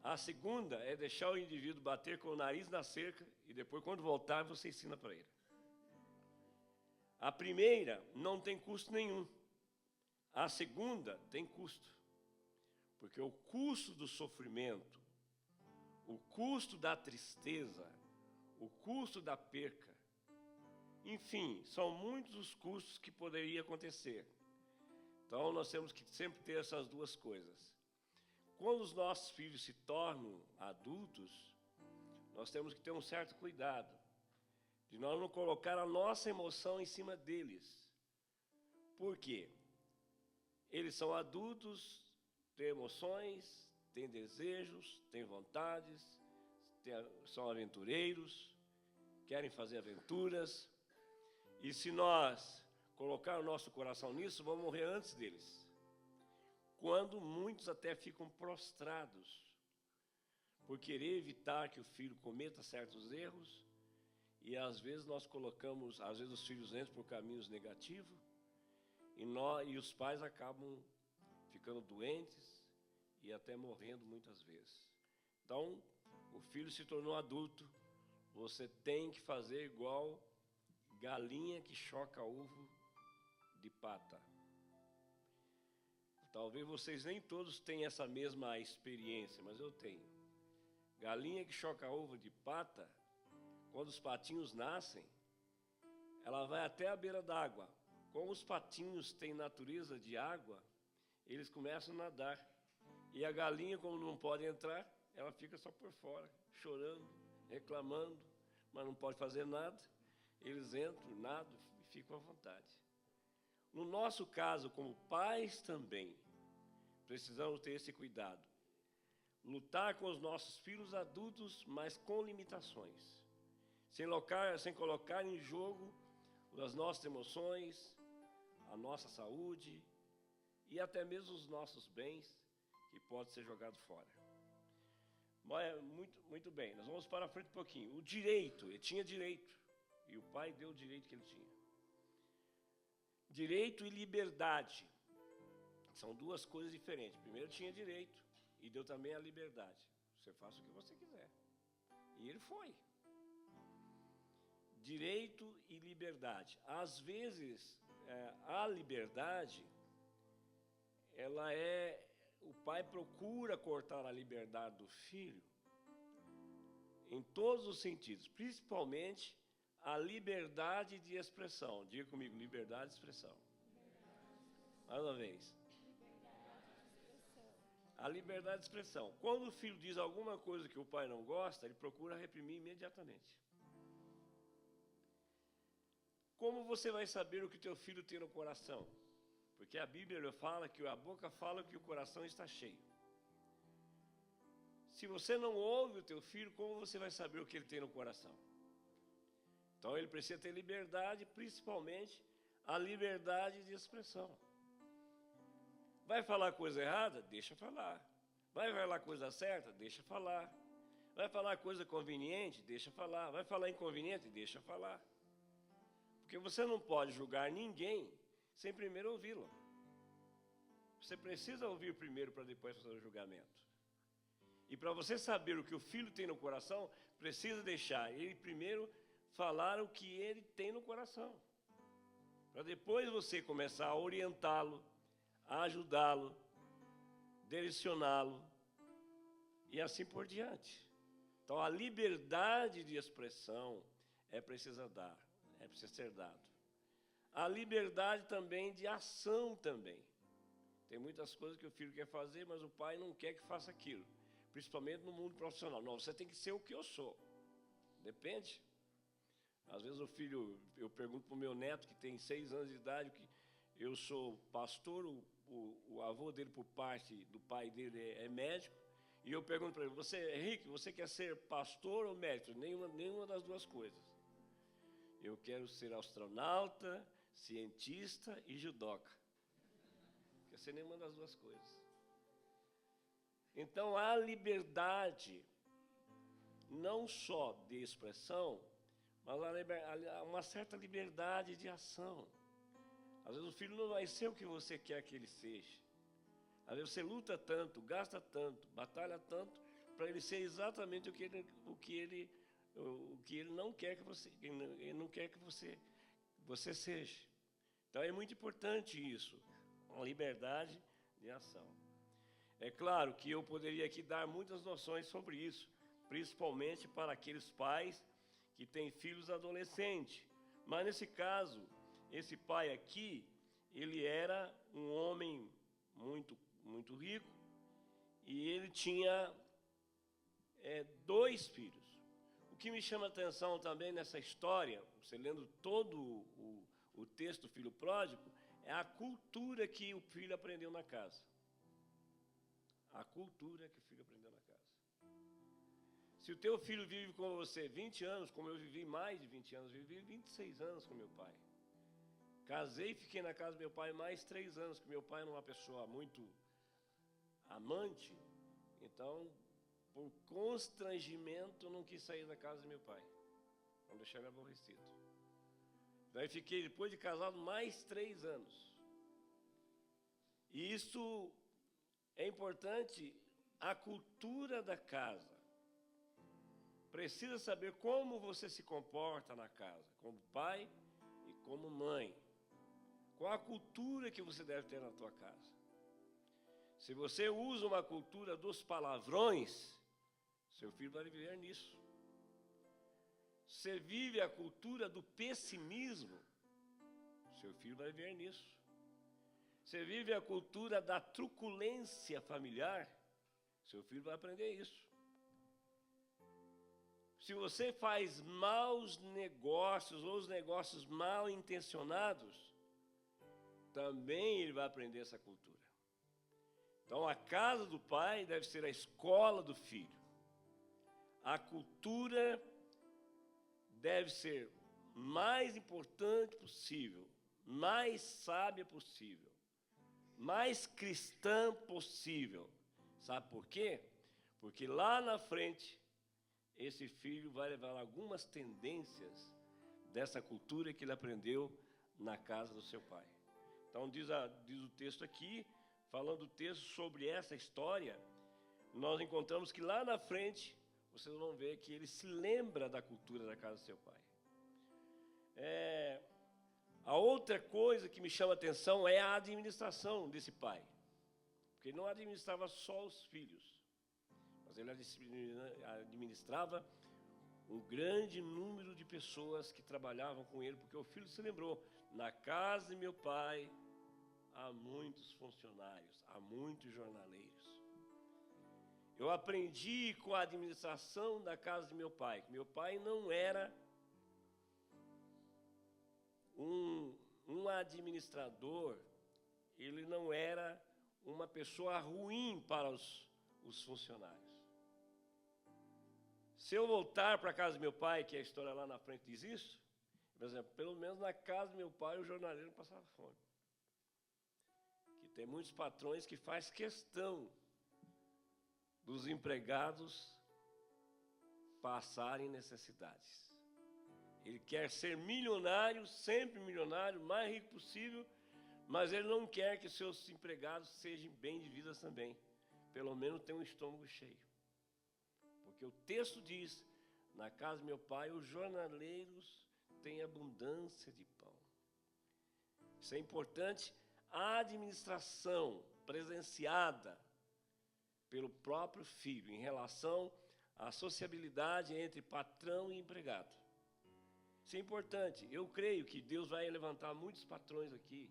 A segunda é deixar o indivíduo bater com o nariz na cerca e depois, quando voltar, você ensina para ele. A primeira não tem custo nenhum. A segunda tem custo. Porque o custo do sofrimento, o custo da tristeza, o custo da perca, enfim, são muitos os custos que poderiam acontecer. Então, nós temos que sempre ter essas duas coisas. Quando os nossos filhos se tornam adultos, nós temos que ter um certo cuidado de nós não colocar a nossa emoção em cima deles. Por quê? Eles são adultos, têm emoções, têm desejos, têm vontades, são aventureiros, querem fazer aventuras. E se nós colocar o nosso coração nisso, vamos morrer antes deles. Quando muitos até ficam prostrados por querer evitar que o filho cometa certos erros, e às vezes nós colocamos, às vezes os filhos entram por caminhos negativos, e os pais acabam ficando doentes e até morrendo muitas vezes. Então, o filho se tornou adulto, você tem que fazer igual galinha que choca ovo de pata. Talvez vocês nem todos tenham essa mesma experiência, mas eu tenho. Galinha que choca ovo de pata, quando os patinhos nascem, ela vai até a beira d'água. Como os patinhos têm natureza de água, eles começam a nadar. E a galinha, como não pode entrar, ela fica só por fora, chorando, reclamando, mas não pode fazer nada. Eles entram, nadam e ficam à vontade. No nosso caso, como pais também, precisamos ter esse cuidado. Lutar com os nossos filhos adultos, mas com limitações. Sem colocar em jogo as nossas emoções, a nossa saúde e até mesmo os nossos bens, que podem ser jogados fora. Mas, muito bem, nós vamos para frente um pouquinho. O direito, ele tinha direito. E o pai deu o direito que ele tinha. Direito e liberdade são duas coisas diferentes. Primeiro tinha direito e deu também a liberdade. Você faça o que você quiser. E ele foi. Direito e liberdade. Às vezes, a liberdade, o pai procura cortar a liberdade do filho em todos os sentidos, principalmente a liberdade de expressão. Diga comigo, liberdade de expressão. Mais uma vez. A liberdade de expressão. Quando o filho diz alguma coisa que o pai não gosta, ele procura reprimir imediatamente. Como você vai saber o que teu filho tem no coração? Porque a Bíblia fala que a boca fala que o coração está cheio. Se você não ouve o teu filho, como você vai saber o que ele tem no coração? Então ele precisa ter liberdade, principalmente a liberdade de expressão. Vai falar coisa errada? Deixa falar. Vai falar coisa certa? Deixa falar. Vai falar coisa conveniente? Deixa falar. Vai falar inconveniente? Deixa falar. Porque você não pode julgar ninguém sem primeiro ouvi-lo. Você precisa ouvir primeiro para depois fazer o julgamento. E para você saber o que o filho tem no coração, precisa deixar ele primeiro falar o que ele tem no coração. Para depois você começar a orientá-lo, a ajudá-lo, direcioná-lo e assim por diante. Então a liberdade de expressão é preciso dar, é preciso ser dado. A liberdade também de ação também. Tem muitas coisas que o filho quer fazer, mas o pai não quer que faça aquilo. Principalmente no mundo profissional. Não, você tem que ser o que eu sou. Depende. Às vezes o filho, eu pergunto para o meu neto, que tem 6 anos de idade, que eu sou pastor, o avô dele, por parte do pai dele, é médico, e eu pergunto para ele, Henrique, você quer ser pastor ou médico? Nenhuma das duas coisas. Eu quero ser astronauta, cientista e judoca. Não quero ser nenhuma das duas coisas. Então, há liberdade, não só de expressão, mas há uma certa liberdade de ação. Às vezes o filho não vai ser o que você quer que ele seja. Às vezes você luta tanto, gasta tanto, batalha tanto, para ele ser exatamente o que ele não quer que você, ele não quer que você seja. Então é muito importante isso, a liberdade de ação. É claro que eu poderia aqui dar muitas noções sobre isso, principalmente para aqueles pais que têm filhos adolescentes. Mas nesse caso, esse pai aqui, ele era um homem muito rico e ele tinha 2 filhos. O que me chama a atenção também nessa história, você lendo todo o texto do filho pródigo, é a cultura que o filho aprendeu na casa. A cultura que o filho aprendeu na casa. Se o teu filho vive com você 20 anos, como eu vivi mais de 20 anos, vivi 26 anos com meu pai. Casei e fiquei na casa do meu pai mais 3 anos, porque meu pai era uma pessoa muito amante, então, por constrangimento, eu não quis sair da casa do meu pai. Não deixar ele aborrecido. Daí fiquei, depois de casado, mais 3 anos. E isso é importante, a cultura da casa. Precisa saber como você se comporta na casa, como pai e como mãe. Qual a cultura que você deve ter na tua casa? Se você usa uma cultura dos palavrões, seu filho vai viver nisso. Se você vive a cultura do pessimismo, seu filho vai viver nisso. Você vive a cultura da truculência familiar, seu filho vai aprender isso. Se você faz maus negócios ou os negócios mal intencionados, também ele vai aprender essa cultura. Então, a casa do pai deve ser a escola do filho. A cultura deve ser mais importante possível, mais sábia possível, mais cristã possível. Sabe por quê? Porque lá na frente, esse filho vai levar algumas tendências dessa cultura que ele aprendeu na casa do seu pai. Então diz o texto aqui, falando o texto sobre essa história, nós encontramos que lá na frente, vocês vão ver que ele se lembra da cultura da casa do seu pai. A outra coisa que me chama a atenção é a administração desse pai. Porque ele não administrava só os filhos, mas ele administrava um grande número de pessoas que trabalhavam com ele, porque o filho se lembrou, na casa de meu pai há muitos funcionários, há muitos jornaleiros. Eu aprendi com a administração da casa de meu pai, que meu pai não era um administrador, ele não era uma pessoa ruim para os funcionários. Se eu voltar para a casa do meu pai, que a história lá na frente diz isso, por exemplo, pelo menos na casa do meu pai o jornaleiro passava fome. Que tem muitos patrões que faz questão dos empregados passarem necessidades. Ele quer ser milionário, sempre milionário, mais rico possível, mas ele não quer que seus empregados sejam bem de vida também. Pelo menos tenham um estômago cheio. Porque o texto diz, na casa do meu pai, os jornaleiros têm abundância de pão. Isso é importante, a administração presenciada pelo próprio filho em relação à sociabilidade entre patrão e empregado. Isso é importante. Eu creio que Deus vai levantar muitos patrões aqui.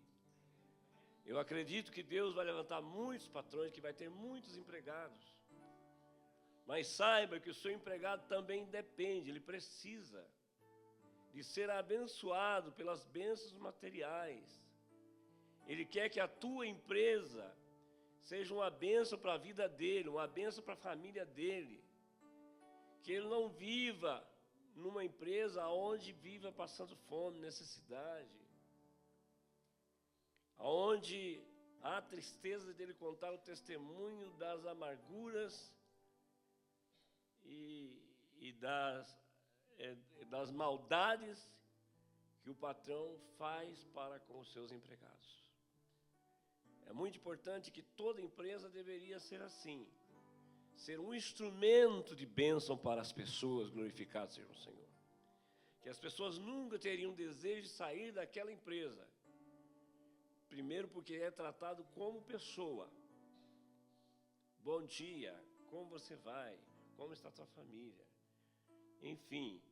Eu acredito que Deus vai levantar muitos patrões, que vai ter muitos empregados. Mas saiba que o seu empregado também depende, ele precisa de ser abençoado pelas bênçãos materiais. Ele quer que a tua empresa seja uma bênção para a vida dele, uma bênção para a família dele. Que ele não viva numa empresa onde viva passando fome, necessidade. Onde há tristeza dele contar o testemunho das amarguras e das maldades que o patrão faz para com os seus empregados. É muito importante que toda empresa deveria ser assim, ser um instrumento de bênção para as pessoas, glorificado seja o Senhor. Que as pessoas nunca teriam desejo de sair daquela empresa. Primeiro porque é tratado como pessoa. Bom dia, como você vai? Como está a tua família? Enfim,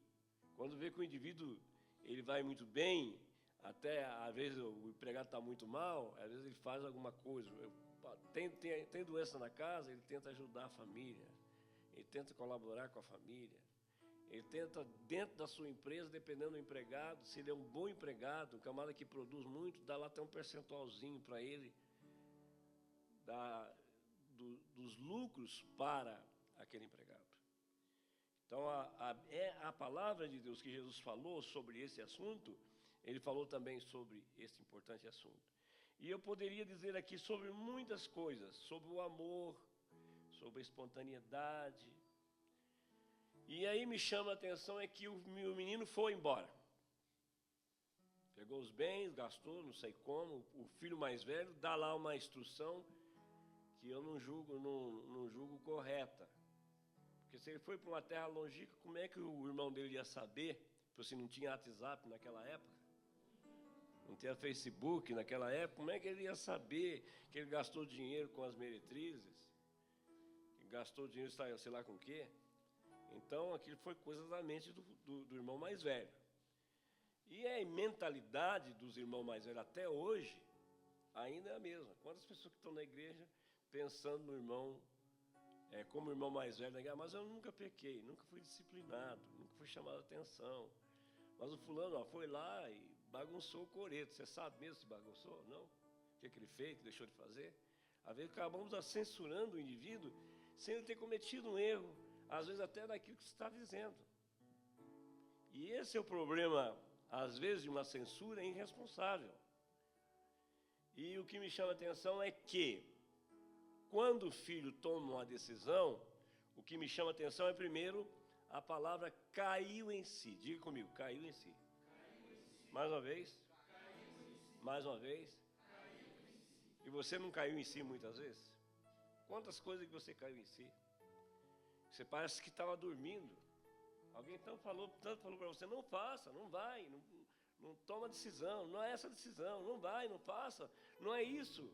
quando vê que o indivíduo ele vai muito bem, até às vezes o empregado está muito mal, às vezes ele faz alguma coisa. Tem doença na casa, ele tenta ajudar a família, ele tenta colaborar com a família, ele tenta, dentro da sua empresa, dependendo do empregado, se ele é um bom empregado, um camarada que produz muito, dá lá até um percentualzinho para ele, dos lucros para aquele empregado. Então, a palavra de Deus que Jesus falou sobre esse assunto, ele falou também sobre esse importante assunto. E eu poderia dizer aqui sobre muitas coisas, sobre o amor, sobre a espontaneidade. E aí me chama a atenção é que o menino foi embora. Pegou os bens, gastou, não sei como, o filho mais velho dá lá uma instrução que eu não julgo correta. Porque se ele foi para uma terra longínqua, como é que o irmão dele ia saber? Porque não tinha WhatsApp naquela época, não tinha Facebook naquela época, como é que ele ia saber que ele gastou dinheiro com as meretrizes? Que gastou dinheiro, sei lá com o quê? Então, aquilo foi coisa da mente do irmão mais velho. E a mentalidade dos irmãos mais velhos até hoje ainda é a mesma. Quantas pessoas que estão na igreja pensando no irmão, como irmão mais velho, mas eu nunca pequei, nunca fui disciplinado, nunca fui chamado a atenção. Mas o fulano foi lá e bagunçou o coreto. Você sabe mesmo se bagunçou? Não? O que ele fez, que deixou de fazer? Às vezes acabamos censurando o indivíduo sem ele ter cometido um erro, às vezes até daquilo que você está dizendo. E esse é o problema, às vezes, de uma censura irresponsável. E o que me chama a atenção é que, quando o filho toma uma decisão, o que me chama a atenção é, primeiro, a palavra caiu em si. Diga comigo, caiu em si. Mais uma vez. Mais uma vez. E você não caiu em si muitas vezes? Quantas coisas que você caiu em si? Você parece que estava dormindo. Alguém tanto falou para você, não faça, não vai, não toma decisão, não é essa decisão, não vai, não faça, não é isso.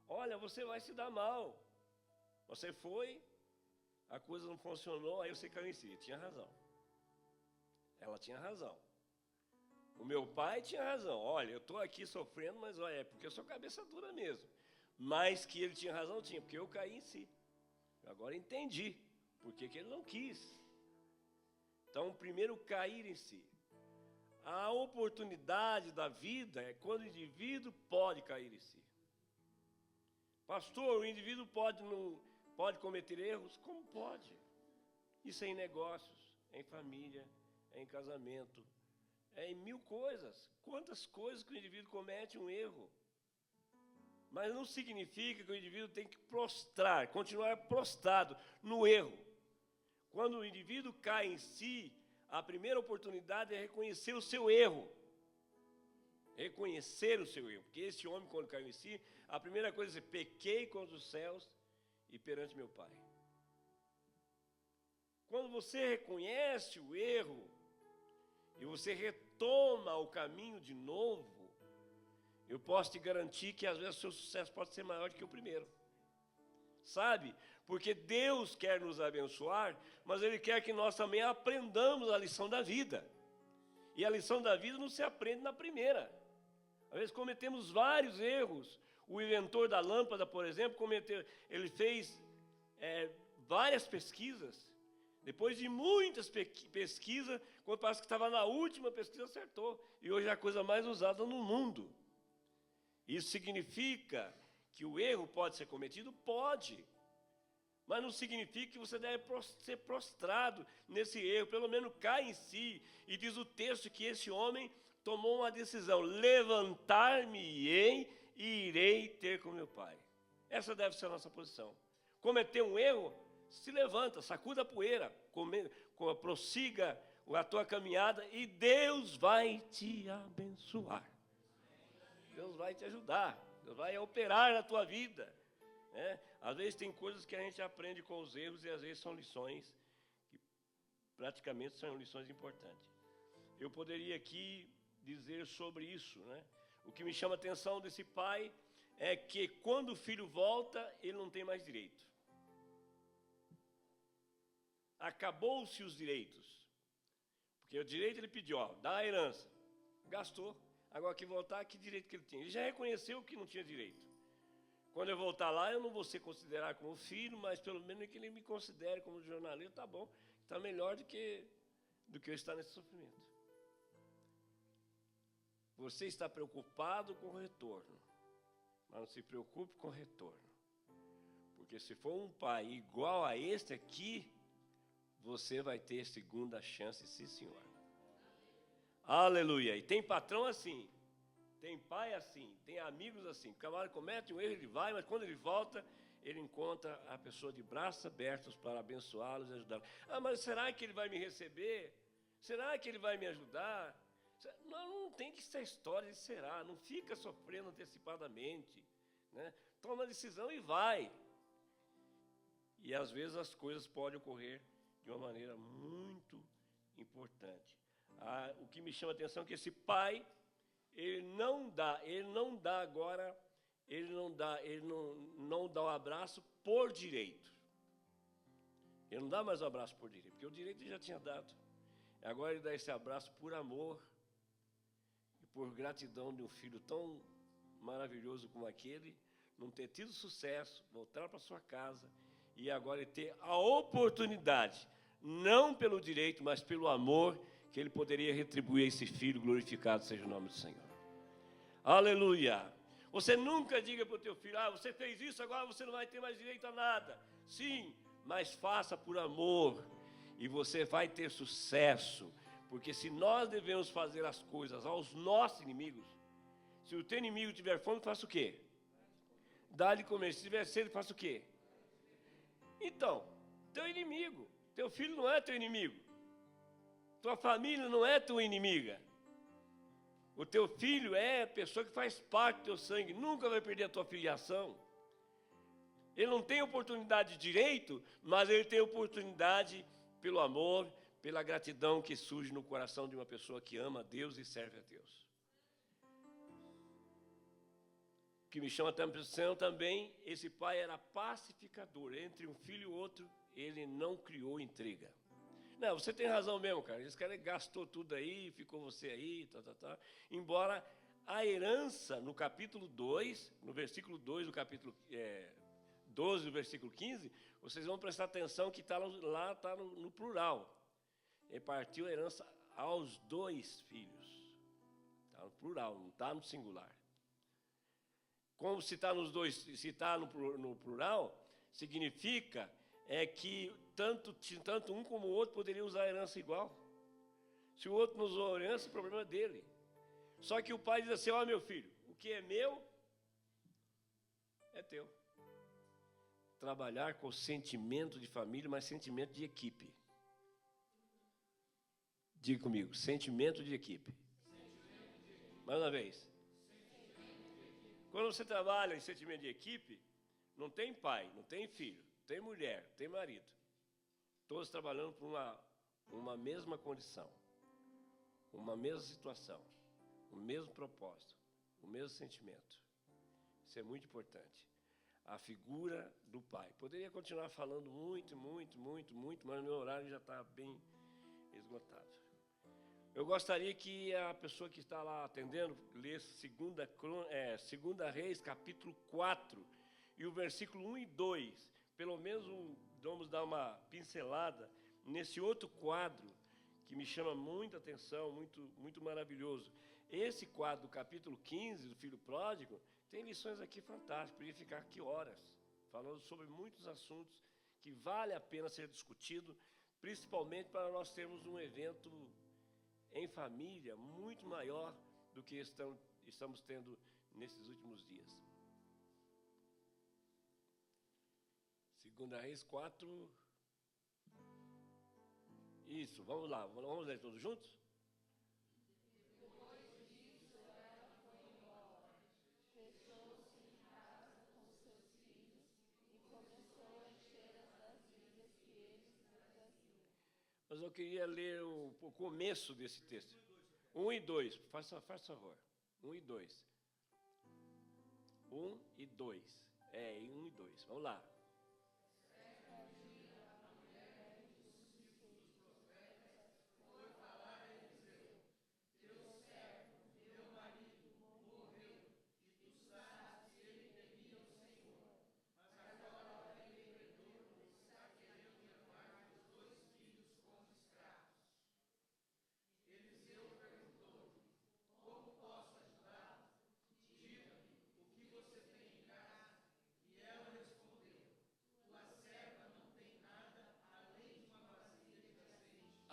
Olha, você vai se dar mal. Você foi, a coisa não funcionou, aí você caiu em si. Tinha razão. Ela tinha razão. O meu pai tinha razão. Olha, eu estou aqui sofrendo, mas olha, é porque eu sou cabeça dura mesmo. Mas que ele tinha razão, tinha, porque eu caí em si. Eu agora entendi por que ele não quis. Então, primeiro, cair em si. A oportunidade da vida é quando o indivíduo pode cair em si. Pastor, o indivíduo pode cometer erros? Como pode? Isso é em negócios. é em família, é em casamento, é em mil coisas. Quantas coisas que o indivíduo comete um erro. Mas não significa que o indivíduo tem que prostrar, continuar prostrado no erro. Quando o indivíduo cai em si, a primeira oportunidade é reconhecer o seu erro. Reconhecer o seu erro. Porque esse homem, quando caiu em si, a primeira coisa é dizer: pequei contra os céus e perante meu Pai. Quando você reconhece o erro e você retoma o caminho de novo, eu posso te garantir que às vezes o seu sucesso pode ser maior do que o primeiro. Sabe? Porque Deus quer nos abençoar, mas Ele quer que nós também aprendamos a lição da vida. E a lição da vida não se aprende na primeira. Às vezes cometemos vários erros. O inventor da lâmpada, por exemplo, ele fez várias pesquisas. Depois de muitas pesquisas, quando parece que estava na última pesquisa, acertou. E hoje é a coisa mais usada no mundo. Isso significa que o erro pode ser cometido? Pode. Mas não significa que você deve ser prostrado nesse erro. Pelo menos cai em si. E diz o texto que esse homem tomou uma decisão: levantar-me-ei e irei ter com meu Pai. Essa deve ser a nossa posição. Cometeu um erro? Se levanta, sacuda a poeira, prossiga a tua caminhada e Deus vai te abençoar. Deus vai te ajudar, Deus vai operar na tua vida. Né? Às vezes tem coisas que a gente aprende com os erros e às vezes são lições que praticamente são lições importantes. Eu poderia aqui dizer sobre isso, né? O que me chama a atenção desse pai é que quando o filho volta, ele não tem mais direito. Acabou-se os direitos. Porque o direito ele pediu, dá a herança. Gastou. Agora que voltar, que direito que ele tinha? Ele já reconheceu que não tinha direito. Quando eu voltar lá, eu não vou ser considerado como filho, mas pelo menos que ele me considere como jornaleiro, tá bom. Está melhor do que eu estar nesse sofrimento. Você está preocupado com o retorno, mas não se preocupe com o retorno. Porque se for um pai igual a este aqui, você vai ter segunda chance, sim, senhor. Aleluia. E tem patrão assim, tem pai assim, tem amigos assim. O camarada comete um erro, ele vai, mas quando ele volta, ele encontra a pessoa de braços abertos para abençoá-los e ajudá-los. Mas será que ele vai me receber? Será que ele vai me ajudar? Não tem que ser história de será. Não fica sofrendo antecipadamente, né? Toma a decisão e vai. E às vezes as coisas podem ocorrer de uma maneira muito importante. O que me chama a atenção é que esse pai, ele não dá o abraço por direito. Ele não dá mais o abraço por direito, porque o direito ele já tinha dado. Agora ele dá esse abraço por amor e por gratidão de um filho tão maravilhoso como aquele, não ter tido sucesso, voltar para sua casa e agora ele ter a oportunidade, não pelo direito, mas pelo amor, que ele poderia retribuir a esse filho. Glorificado seja o nome do Senhor. Aleluia. Você nunca diga para o teu filho: você fez isso, agora você não vai ter mais direito a nada. Sim, mas faça por amor e você vai ter sucesso. Porque se nós devemos fazer as coisas aos nossos inimigos, se o teu inimigo tiver fome, faça o quê? Dá-lhe comer. Se tiver sede, faça o quê? Então, teu inimigo, teu filho não é teu inimigo. Tua família não é tua inimiga. O teu filho é a pessoa que faz parte do teu sangue, nunca vai perder a tua filiação. Ele não tem oportunidade de direito, mas ele tem oportunidade pelo amor, pela gratidão que surge no coração de uma pessoa que ama a Deus e serve a Deus. O que me chama a atenção também, esse pai era pacificador. Entre um filho e outro, ele não criou intriga. Não, você tem razão mesmo, cara. Esse cara gastou tudo aí, ficou você aí, Embora a herança, no capítulo 2, no versículo 2 do capítulo 12, do versículo 15, vocês vão prestar atenção que está no plural. Ele partiu a herança aos 2 filhos. Está no plural, não está no singular. Como se está nos dois, se está no plural, significa que tanto um como o outro poderiam usar a herança igual. Se o outro não usou a herança, o problema é dele. Só que o pai diz assim: ó, meu filho, o que é meu é teu. Trabalhar com sentimento de família, mas sentimento de equipe. Diga comigo, sentimento de equipe. Mais uma vez. Quando você trabalha em sentimento de equipe, não tem pai, não tem filho, tem mulher, tem marido. Todos trabalhando por uma mesma condição, uma mesma situação, o mesmo propósito, o mesmo sentimento. Isso é muito importante. A figura do pai. Poderia continuar falando muito, mas o meu horário já está bem esgotado. Eu gostaria que a pessoa que está lá atendendo lesse 2 Reis, capítulo 4, e o versículo 1 e 2. Pelo menos vamos dar uma pincelada nesse outro quadro que me chama muita atenção, muito maravilhoso. Esse quadro do capítulo 15, do Filho Pródigo, tem lições aqui fantásticas. Podia ficar aqui horas, falando sobre muitos assuntos que vale a pena ser discutido, principalmente para nós termos um evento em família muito maior do que estamos tendo nesses últimos dias. 2 Reis 4. Isso, vamos lá, vamos ler todos juntos? Mas eu queria ler o começo desse texto. 1 e 2, faça favor. 1 e 2. 1 e 2. 1 e 2. Vamos lá.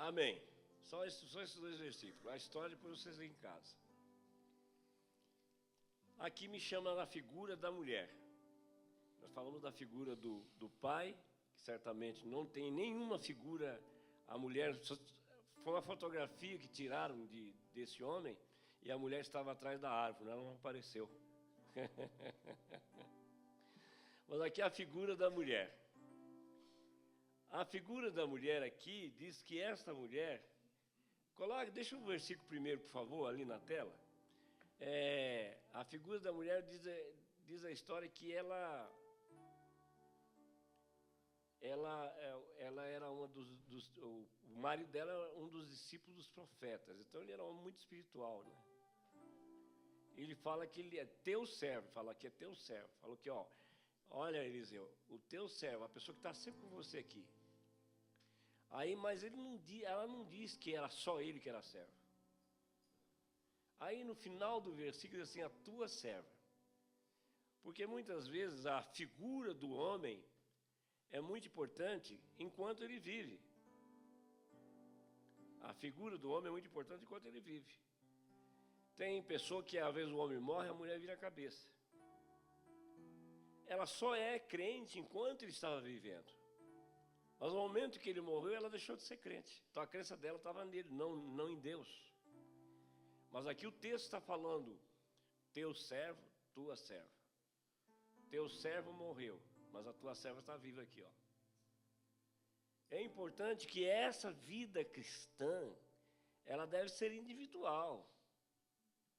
Amém. Só esses 2 versículos. A história depois vocês leem em casa. Aqui me chama a figura da mulher. Nós falamos da figura do pai, que certamente não tem nenhuma figura. A mulher, foi uma fotografia que tiraram desse homem, e a mulher estava atrás da árvore, ela não apareceu. Mas aqui é a figura da mulher. A figura da mulher aqui diz que esta mulher, deixa o versículo primeiro, por favor, ali na tela. A figura da mulher diz a história que ela era o marido dela era um dos discípulos dos profetas, então ele era um homem muito espiritual, né? Ele fala que ele é teu servo, fala que é teu servo, falou que, olha, Eliseu, o teu servo, a pessoa que está sempre com você aqui. Aí, mas ela não diz que era só ele que era servo. Aí no final do versículo diz assim, a tua serva. Porque muitas vezes a figura do homem é muito importante enquanto ele vive. A figura do homem é muito importante enquanto ele vive. Tem pessoa que às vezes o homem morre, a mulher vira a cabeça. Ela só é crente enquanto ele estava vivendo. Mas no momento que ele morreu, ela deixou de ser crente. Então a crença dela estava nele, não em Deus. Mas aqui o texto está falando, teu servo, tua serva. Teu servo morreu, mas a tua serva está viva aqui, ó. É importante que essa vida cristã, ela deve ser individual.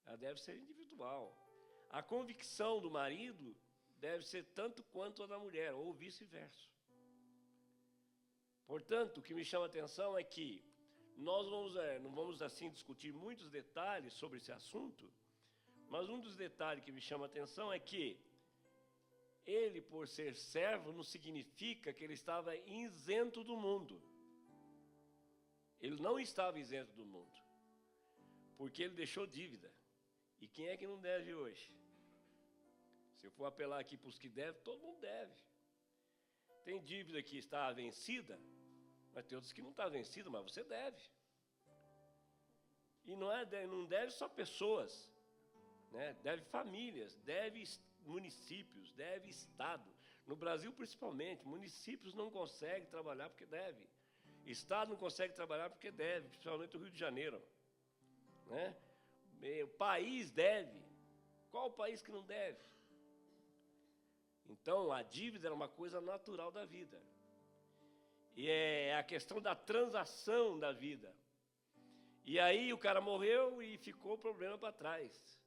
Ela deve ser individual. A convicção do marido deve ser tanto quanto a da mulher, ou vice-versa. Portanto, o que me chama a atenção é que nós não vamos assim discutir muitos detalhes sobre esse assunto, mas um dos detalhes que me chama a atenção é que ele, por ser servo, não significa que ele estava isento do mundo. Ele não estava isento do mundo, porque ele deixou dívida. E quem é que não deve hoje? Se eu for apelar aqui para os que devem, todo mundo deve. Tem dívida que está vencida, mas tem outras que não está vencida, mas você deve. E não deve só pessoas, né? Deve famílias, deve municípios, deve Estado. No Brasil, principalmente, municípios não conseguem trabalhar porque deve. Estado não consegue trabalhar porque deve, principalmente o Rio de Janeiro, né? O país deve. Qual o país que não deve? Então, a dívida é uma coisa natural da vida. E é a questão da transação da vida. E aí o cara morreu e ficou o problema para trás.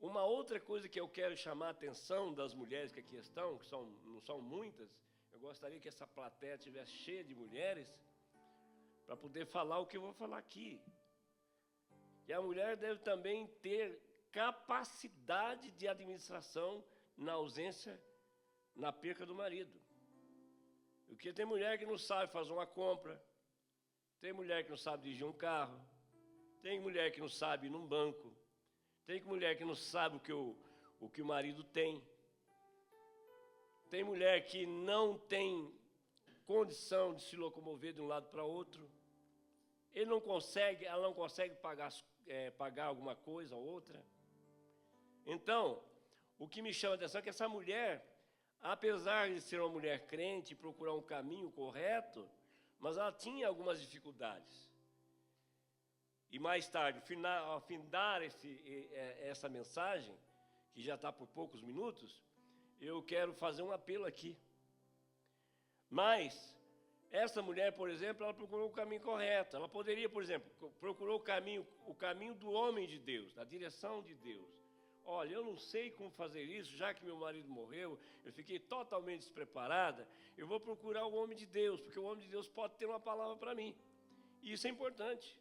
Uma outra coisa que eu quero chamar a atenção das mulheres que aqui estão, que não são muitas, eu gostaria que essa plateia estivesse cheia de mulheres, para poder falar o que eu vou falar aqui. E a mulher deve também ter capacidade de administração na ausência, na perca do marido. Porque tem mulher que não sabe fazer uma compra, tem mulher que não sabe dirigir um carro, tem mulher que não sabe ir num banco, tem mulher que não sabe o que o marido tem, tem mulher que não tem condição de se locomover de um lado para outro, ela não consegue pagar alguma coisa ou outra. Então, o que me chama a atenção é que essa mulher, apesar de ser uma mulher crente e procurar um caminho correto, mas ela tinha algumas dificuldades. E mais tarde, ao findar essa mensagem, que já está por poucos minutos, eu quero fazer um apelo aqui. Mas essa mulher, por exemplo, ela procurou o caminho correto. Ela poderia, por exemplo, procurou o caminho do homem de Deus, da direção de Deus. Olha, eu não sei como fazer isso, já que meu marido morreu, eu fiquei totalmente despreparada, eu vou procurar o homem de Deus, porque o homem de Deus pode ter uma palavra para mim. E isso é importante.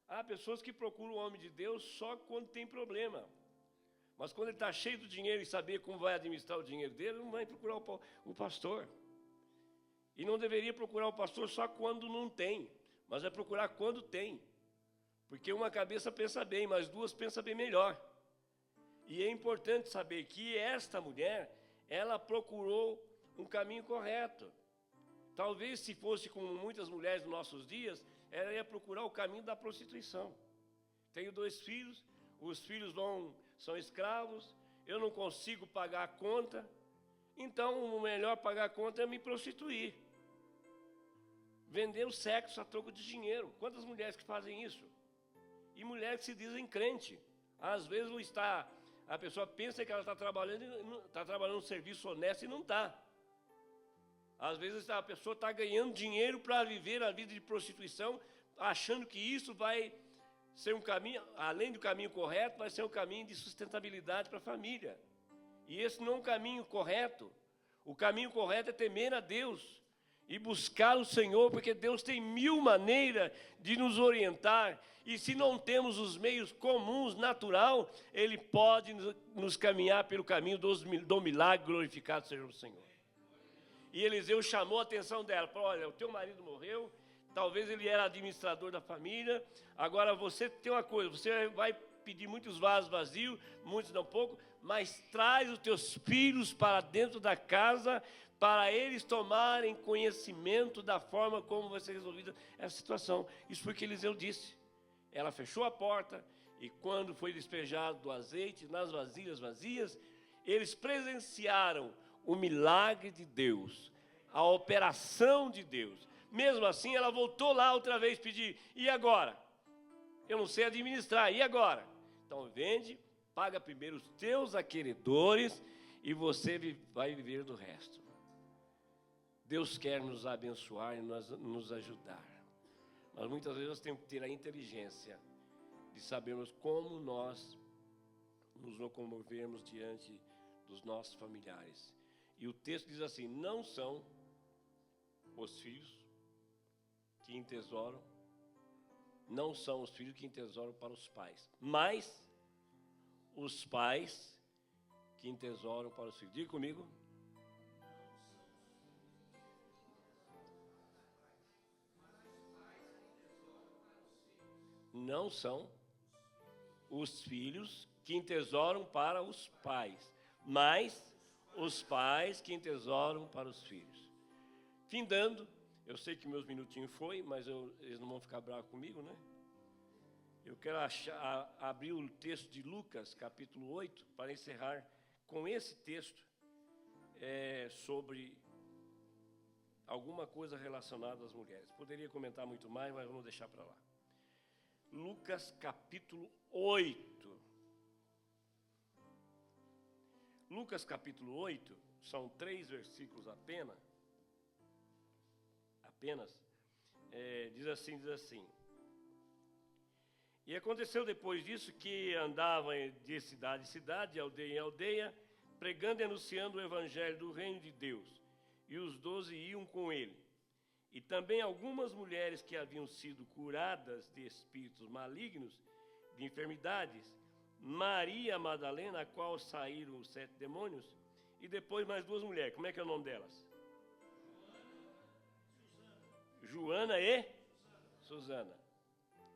Há pessoas que procuram o homem de Deus só quando tem problema. Mas quando ele está cheio do dinheiro e saber como vai administrar o dinheiro dele, não vai procurar o pastor. E não deveria procurar o pastor só quando não tem, mas é procurar quando tem. Porque uma cabeça pensa bem, mas duas pensam bem melhor. E é importante saber que esta mulher, ela procurou um caminho correto. Talvez se fosse como muitas mulheres nos nossos dias, ela ia procurar o caminho da prostituição. Tenho 2 filhos, os filhos são escravos, eu não consigo pagar a conta, então o melhor pagar a conta é me prostituir. Vender o sexo a troco de dinheiro. Quantas mulheres que fazem isso? E mulheres que se dizem crente. Às vezes a pessoa pensa que ela está trabalhando um serviço honesto e não está. Às vezes a pessoa está ganhando dinheiro para viver a vida de prostituição, achando que isso vai ser um caminho, além do caminho correto, vai ser um caminho de sustentabilidade para a família. E esse não é um caminho correto. O caminho correto é temer a Deus e buscar o Senhor, porque Deus tem 1000 maneiras de nos orientar, e se não temos os meios comuns, natural, Ele pode nos caminhar pelo caminho do milagre, glorificado seja o Senhor. E Eliseu chamou a atenção dela, falou, olha, o teu marido morreu, talvez ele era administrador da família, agora você tem uma coisa, você vai pedir muitos vasos vazios, muitos não pouco, mas traz os teus filhos para dentro da casa, para eles tomarem conhecimento da forma como vai ser resolvida essa situação. Isso foi o que Eliseu disse. Ela fechou a porta e quando foi despejado do azeite nas vasilhas vazias, eles presenciaram o milagre de Deus, a operação de Deus. Mesmo assim, ela voltou lá outra vez pedir, e agora? Eu não sei administrar, e agora? Então vende, paga primeiro os teus acreedores e você vai viver do resto. Deus quer nos abençoar e nos ajudar. Mas muitas vezes nós temos que ter a inteligência de sabermos como nós nos locomovemos diante dos nossos familiares. E o texto diz assim, não são os filhos que entesouram, não são os filhos que entesouram para os pais, mas os pais que entesouram para os filhos. Diga comigo. Não são os filhos que entesouram para os pais, mas os pais que entesouram para os filhos. Findando, eu sei que meus minutinhos foi, mas eles não vão ficar bravos comigo, né? Eu quero abrir o texto de Lucas, capítulo 8, para encerrar com esse texto sobre alguma coisa relacionada às mulheres. Poderia comentar muito mais, mas vamos deixar para lá. Lucas, capítulo 8. Lucas, capítulo 8, são 3 versículos apenas. Diz assim. E aconteceu depois disso que andavam de cidade em cidade, aldeia em aldeia, pregando e anunciando o evangelho do reino de Deus. E os 12 iam com ele. E também algumas mulheres que haviam sido curadas de espíritos malignos, de enfermidades, Maria Madalena, a qual saíram os 7 demônios, e depois mais 2 mulheres. Como é que é o nome delas? Joana e Susana.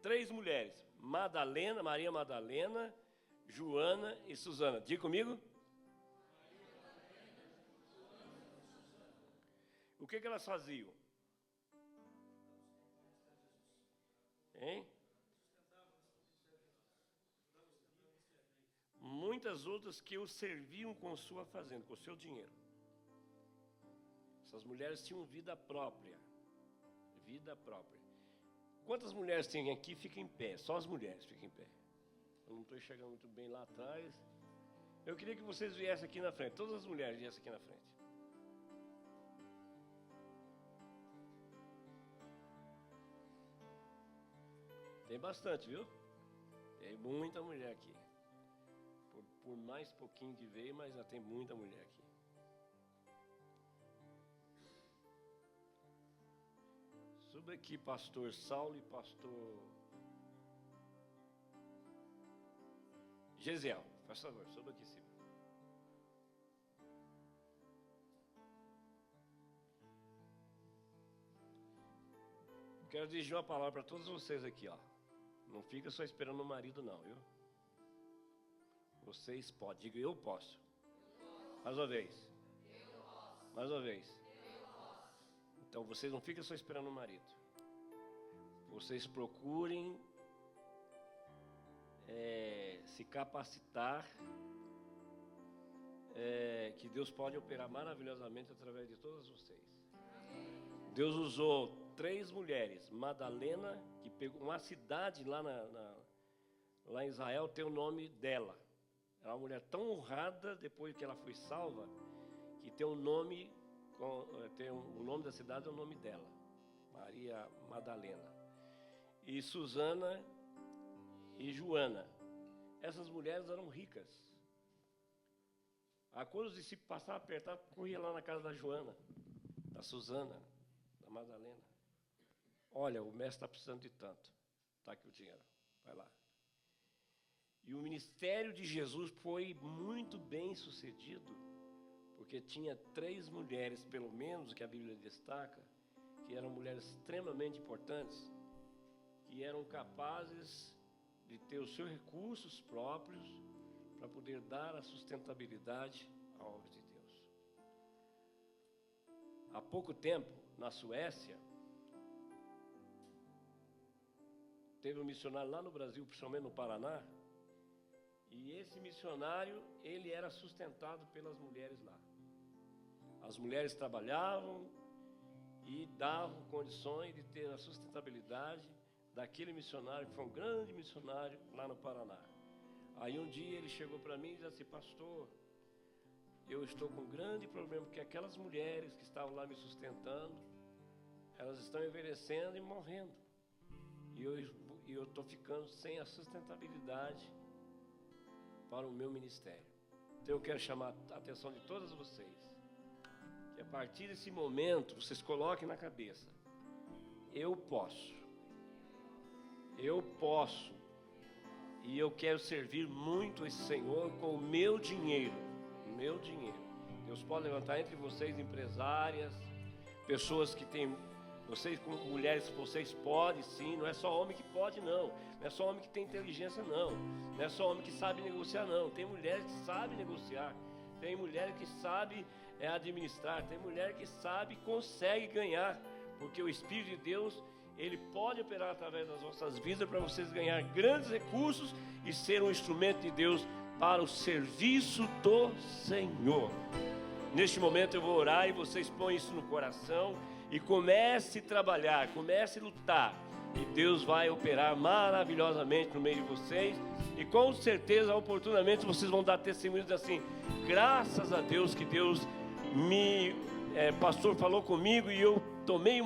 3 mulheres. Madalena, Maria Madalena, Joana e Susana. Diga comigo. O que elas faziam? Hein? Muitas outras que o serviam com sua fazenda, com o seu dinheiro. Essas mulheres tinham vida própria. Vida própria. Quantas mulheres tem aqui? Fiquem em pé. Só as mulheres ficam em pé. Eu não estou enxergando muito bem lá atrás. Eu queria que vocês viessem aqui na frente. Todas as mulheres viessem aqui na frente. Tem bastante, viu? Tem muita mulher aqui. Por mais pouquinho que veio, mas já tem muita mulher aqui. Suba aqui, pastor Saulo e pastor Gesiel. Faz favor, suba aqui em cima. Quero dirigir uma palavra para todos vocês aqui, ó. Não fica só esperando o marido, não, viu? Vocês podem. Diga, eu posso. Mais uma vez. Mais uma vez. Então, vocês não ficam só esperando o marido. Vocês procurem se capacitar, que Deus pode operar maravilhosamente através de todas vocês. Deus usou 3 mulheres. Madalena, que pegou uma cidade lá em Israel, tem o nome dela. Ela é uma mulher tão honrada depois que ela foi salva, que tem o nome da cidade é o nome dela, Maria Madalena. E Susana e Joana. Essas mulheres eram ricas. Quando os discípulos passavam apertado, corria lá na casa da Joana, da Susana, da Madalena. Olha, o mestre está precisando de tanto. Está aqui o dinheiro, vai lá. E o ministério de Jesus foi muito bem sucedido, porque tinha 3 mulheres, pelo menos, que a Bíblia destaca, que eram mulheres extremamente importantes, que eram capazes de ter os seus recursos próprios para poder dar a sustentabilidade à obra de Deus. Há pouco tempo, na Suécia, teve um missionário lá no Brasil, principalmente no Paraná, e esse missionário, ele era sustentado pelas mulheres lá. As mulheres trabalhavam e davam condições de ter a sustentabilidade daquele missionário, que foi um grande missionário lá no Paraná. Aí um dia ele chegou para mim e disse assim: pastor, eu estou com um grande problema, porque aquelas mulheres que estavam lá me sustentando, elas estão envelhecendo e morrendo. E eu estou ficando sem a sustentabilidade para o meu ministério. Então eu quero chamar a atenção de todas vocês, que a partir desse momento vocês coloquem na cabeça: eu posso, e eu quero servir muito esse Senhor com o meu dinheiro. Deus pode levantar entre vocês empresárias, pessoas que têm, vocês como mulheres, vocês podem sim, não é só homem que pode não é só homem que tem inteligência não é só homem que sabe negociar não, tem mulheres que sabem negociar, Tem mulher que sabe administrar, tem mulher que sabe e consegue ganhar, porque o Espírito de Deus, ele pode operar através das vossas vidas para vocês ganhar grandes recursos e ser um instrumento de Deus para o serviço do Senhor. Neste momento eu vou orar e vocês põem isso no coração e comece a trabalhar, comece a lutar. E Deus vai operar maravilhosamente no meio de vocês. E com certeza, oportunamente, vocês vão dar testemunhos assim: graças a Deus que Deus pastor falou comigo e eu tomei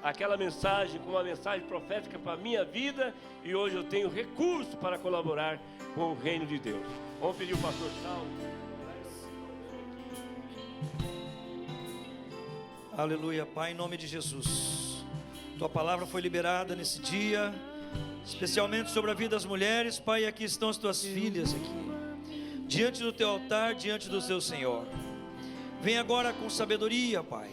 aquela mensagem como uma mensagem profética para a minha vida. E hoje eu tenho recurso para colaborar com o reino de Deus. Vamos pedir o pastor Saulo. Aleluia, Pai, em nome de Jesus. Tua palavra foi liberada nesse dia, especialmente sobre a vida das mulheres. Pai, aqui estão as tuas filhas aqui, diante do teu altar, diante do teu Senhor. Vem agora com sabedoria, Pai.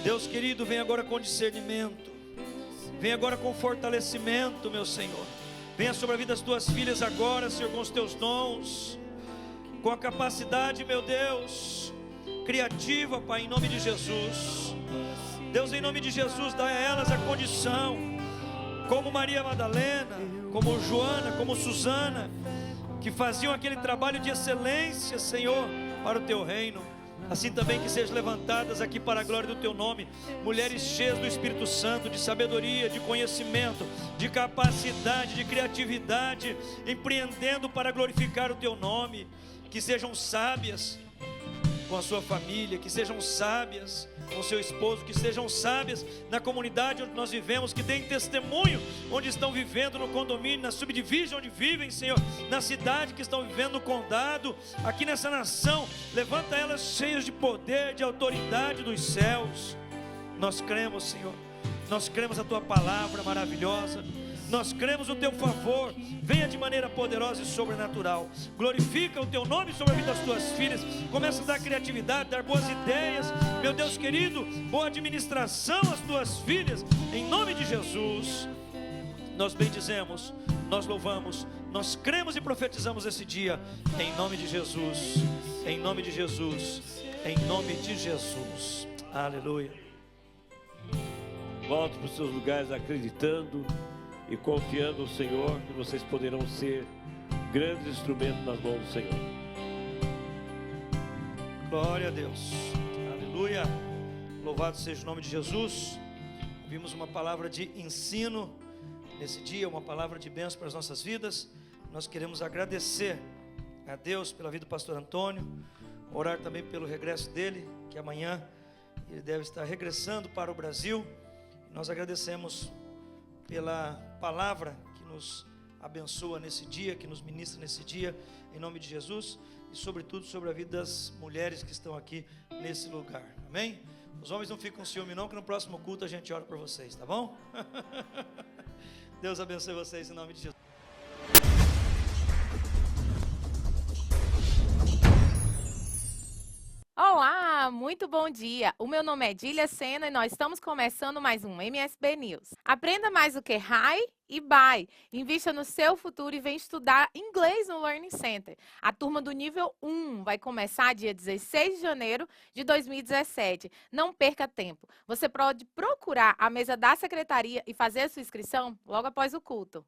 Deus querido, vem agora com discernimento. Vem agora com fortalecimento, meu Senhor. Venha sobre a vida das tuas filhas agora, Senhor, com os teus dons, com a capacidade, meu Deus, criativa, Pai, em nome de Jesus. Deus, em nome de Jesus, dá a elas a condição, como Maria Madalena, como Joana, como Susana, que faziam aquele trabalho de excelência, Senhor, para o teu reino. Assim também que sejam levantadas aqui para a glória do teu nome, mulheres cheias do Espírito Santo, de sabedoria, de conhecimento, de capacidade, de criatividade, empreendendo para glorificar o teu nome. Que sejam sábias com a sua família, que sejam sábias com seu esposo, que sejam sábias na comunidade onde nós vivemos, que deem testemunho onde estão vivendo, no condomínio, na subdivisão onde vivem, Senhor, na cidade que estão vivendo, no condado, aqui nessa nação. Levanta elas cheias de poder, de autoridade dos céus. Nós cremos, Senhor, nós cremos a tua palavra maravilhosa, nós cremos o teu favor. Venha de maneira poderosa e sobrenatural. Glorifica o teu nome sobre a vida das tuas filhas. Começa a dar criatividade, dar boas ideias, meu Deus querido, boa administração às tuas filhas, em nome de Jesus. Nós bendizemos, nós louvamos, nós cremos e profetizamos esse dia, em nome de Jesus, em nome de Jesus, em nome de Jesus. Aleluia. Volte para os seus lugares acreditando e confiando no Senhor, que vocês poderão ser grandes instrumentos nas mãos do Senhor. Glória a Deus, aleluia, louvado seja o nome de Jesus. Vimos uma palavra de ensino nesse dia, uma palavra de bênção para as nossas vidas. Nós queremos agradecer a Deus pela vida do pastor Antônio, orar também pelo regresso dele, que amanhã ele deve estar regressando para o Brasil. Nós agradecemos pela palavra que nos abençoa nesse dia, que nos ministra nesse dia, em nome de Jesus, e sobretudo sobre a vida das mulheres que estão aqui nesse lugar, amém? Os homens não ficam com ciúme não, que no próximo culto a gente ora por vocês, tá bom? Deus abençoe vocês em nome de Jesus. Olá, muito bom dia. O meu nome é Dília Sena e nós estamos começando mais um MSB News. Aprenda mais do que Hi e Bye. Invista no seu futuro e vem estudar inglês no Learning Center. A turma do nível 1 vai começar dia 16 de janeiro de 2017. Não perca tempo. Você pode procurar a mesa da secretaria e fazer a sua inscrição logo após o culto.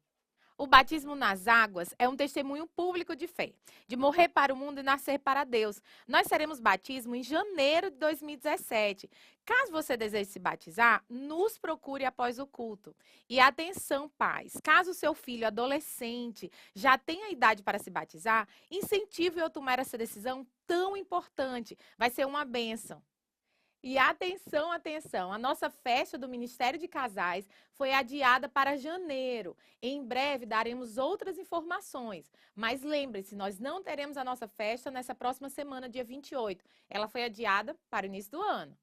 O batismo nas águas é um testemunho público de fé, de morrer para o mundo e nascer para Deus. Nós teremos batismo em janeiro de 2017. Caso você deseje se batizar, nos procure após o culto. E atenção, pais, caso o seu filho adolescente já tenha idade para se batizar, incentive-o a tomar essa decisão tão importante. Vai ser uma bênção. E atenção, atenção, a nossa festa do Ministério de Casais foi adiada para janeiro. Em breve daremos outras informações, mas lembre-se, nós não teremos a nossa festa nessa próxima semana, dia 28. Ela foi adiada para o início do ano.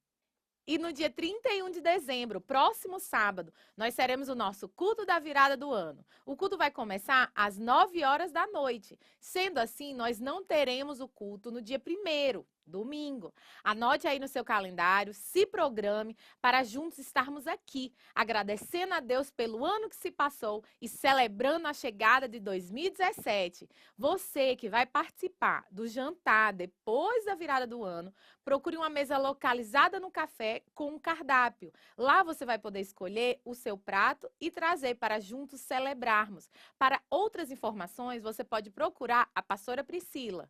E no dia 31 de dezembro, próximo sábado, nós teremos o nosso culto da virada do ano. O culto vai começar às 9 horas da noite. Sendo assim, nós não teremos o culto no dia 1º, Domingo. Anote aí no seu calendário, se programe para juntos estarmos aqui, agradecendo a Deus pelo ano que se passou e celebrando a chegada de 2017. Você que vai participar do jantar depois da virada do ano, procure uma mesa localizada no café com um cardápio. Lá você vai poder escolher o seu prato e trazer para juntos celebrarmos. Para outras informações, você pode procurar a pastora Priscila.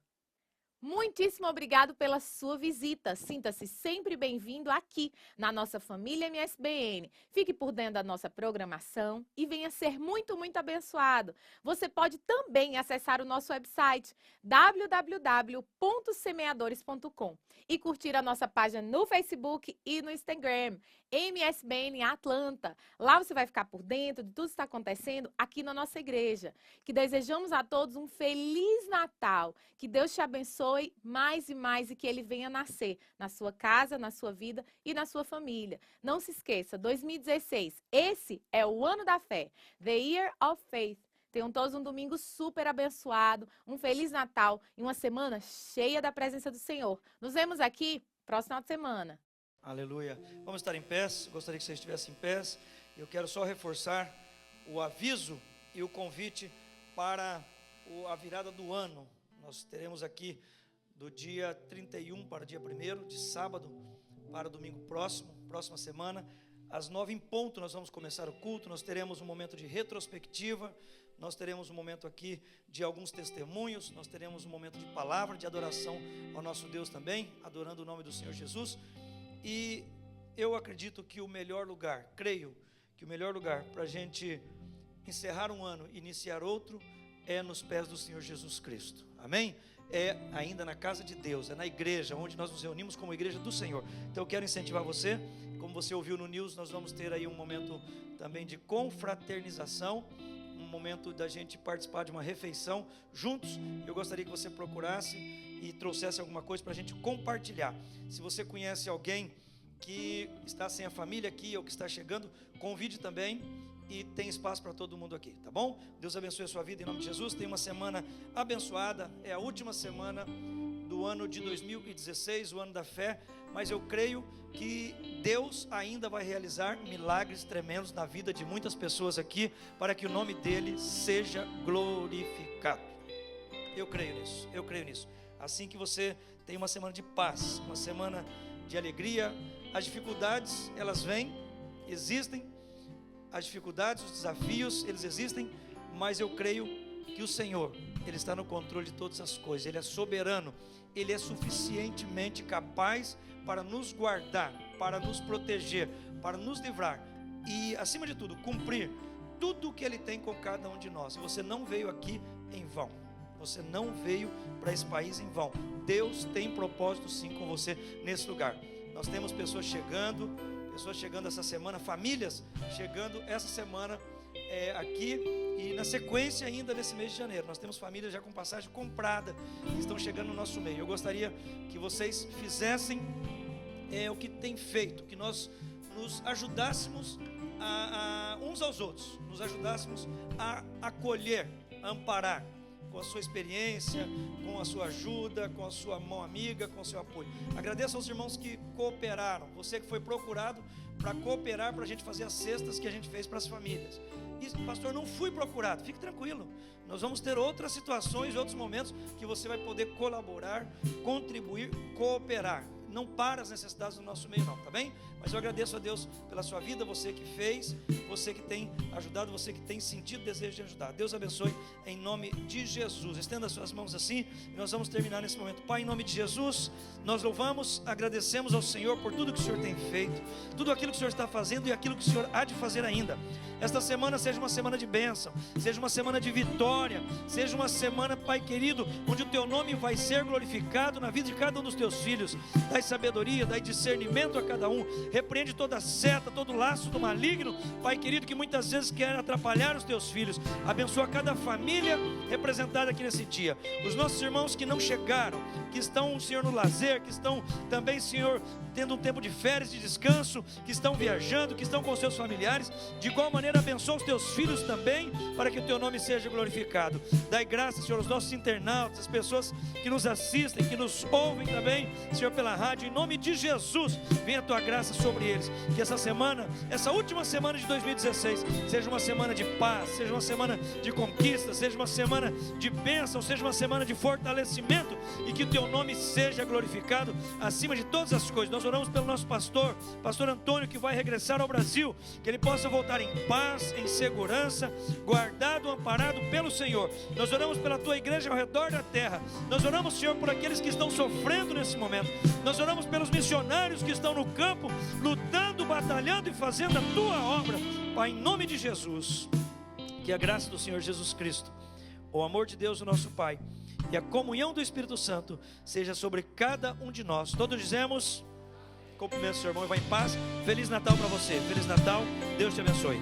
Muitíssimo obrigado pela sua visita. Sinta-se sempre bem-vindo aqui na nossa família MSBN. Fique por dentro da nossa programação e venha ser muito, muito abençoado. Você pode também acessar o nosso website www.semeadores.com e curtir a nossa página no Facebook e no Instagram, MSBN Atlanta. Lá você vai ficar por dentro de tudo que está acontecendo aqui na nossa igreja. Que desejamos a todos um Feliz Natal. Que Deus te abençoe mais e mais e que Ele venha nascer na sua casa, na sua vida e na sua família. Não se esqueça, 2016, esse é o ano da fé, The Year of Faith. Tenham todos um domingo super abençoado, um Feliz Natal e uma semana cheia da presença do Senhor. Nos vemos aqui próximo final de semana. Aleluia. Vamos estar em pés, gostaria que vocês estivessem em pés. Eu quero só reforçar o aviso e o convite para a virada do ano. Nós teremos aqui do dia 31 para o dia 1º, de sábado para o domingo próxima semana, às 9 em ponto nós vamos começar o culto. Nós teremos um momento de retrospectiva, nós teremos um momento aqui de alguns testemunhos, nós teremos um momento de palavra, de adoração ao nosso Deus também, adorando o nome do Senhor Jesus. E eu acredito que o melhor lugar, creio que o melhor lugar para a gente encerrar um ano e iniciar outro é nos pés do Senhor Jesus Cristo, amém? É ainda na casa de Deus, é na igreja, onde nós nos reunimos como igreja do Senhor. Então eu quero incentivar você, como você ouviu no News, nós vamos ter aí um momento também de confraternização, um momento da gente participar de uma refeição juntos. Eu gostaria que você procurasse e trouxesse alguma coisa para a gente compartilhar. Se você conhece alguém que está sem a família aqui ou que está chegando, convide também. E tem espaço para todo mundo aqui, tá bom? Deus abençoe a sua vida em nome de Jesus. Tenha uma semana abençoada. É a última semana do ano de 2016, o ano da fé. Mas eu creio que Deus ainda vai realizar milagres tremendos na vida de muitas pessoas aqui, para que o nome dele seja glorificado. Eu creio nisso. Assim que você tem uma semana de paz, uma semana de alegria. As dificuldades, elas vêm, existem. As dificuldades, os desafios, eles existem, mas eu creio que o Senhor, Ele está no controle de todas as coisas. Ele é soberano, Ele é suficientemente capaz para nos guardar, para nos proteger, para nos livrar e, acima de tudo, cumprir tudo o que Ele tem com cada um de nós. E você não veio aqui em vão, você não veio para esse país em vão. Deus tem propósito sim com você nesse lugar. Nós temos pessoas chegando essa semana, famílias chegando essa semana aqui, e na sequência ainda nesse mês de janeiro, nós temos famílias já com passagem comprada, que estão chegando no nosso meio. Eu gostaria que vocês fizessem o que tem feito, que nós nos ajudássemos uns aos outros, nos ajudássemos a acolher, a amparar, com a sua experiência, com a sua ajuda, com a sua mão amiga, com o seu apoio. Agradeço aos irmãos que cooperaram, você que foi procurado para cooperar, para a gente fazer as cestas que a gente fez para as famílias. E, pastor, não fui procurado, fique tranquilo, nós vamos ter outras situações, outros momentos que você vai poder colaborar, contribuir, cooperar. Não para as necessidades do nosso meio não, tá bem? Mas eu agradeço a Deus pela sua vida, você que fez, você que tem ajudado, você que tem sentido desejo de ajudar. Deus abençoe em nome de Jesus. Estenda as suas mãos assim e nós vamos terminar nesse momento. Pai, em nome de Jesus, nós louvamos, agradecemos ao Senhor por tudo que o Senhor tem feito, tudo aquilo que o Senhor está fazendo e aquilo que o Senhor há de fazer ainda. Esta semana seja uma semana de bênção, seja uma semana de vitória, seja uma semana, Pai querido, onde o Teu nome vai ser glorificado na vida de cada um dos Teus filhos. Dai sabedoria, dai discernimento a cada um. Repreende toda seta, todo laço do maligno, Pai querido, que muitas vezes quer atrapalhar os Teus filhos. Abençoa cada família representada aqui nesse dia. Os nossos irmãos que não chegaram, que estão, Senhor, no lazer, que estão também, Senhor, tendo um tempo de férias, de descanso, que estão viajando, que estão com seus familiares. De igual maneira, abençoa os teus filhos também, para que o teu nome seja glorificado. Dai graça, Senhor, aos nossos internautas, as pessoas que nos assistem, que nos ouvem também, Senhor, pela rádio. Em nome de Jesus, venha a tua graça sobre eles. Que essa semana, essa última semana de 2016, seja uma semana de paz, seja uma semana de conquista, seja uma semana de bênção, seja uma semana de fortalecimento, e que o teu nome seja glorificado acima de todas as coisas. Nós oramos pelo nosso pastor Antônio, que vai regressar ao Brasil, que ele possa voltar em paz, em segurança, guardado, amparado pelo Senhor. Nós oramos pela tua igreja ao redor da terra. Nós oramos, Senhor, por aqueles que estão sofrendo nesse momento. Nós oramos pelos missionários que estão no campo, lutando, batalhando e fazendo a tua obra. Pai, em nome de Jesus, que a graça do Senhor Jesus Cristo, o amor de Deus, o nosso Pai, e a comunhão do Espírito Santo seja sobre cada um de nós. Todos dizemos: cumprimento o seu irmão e vá em paz. Feliz Natal para você. Feliz Natal. Deus te abençoe.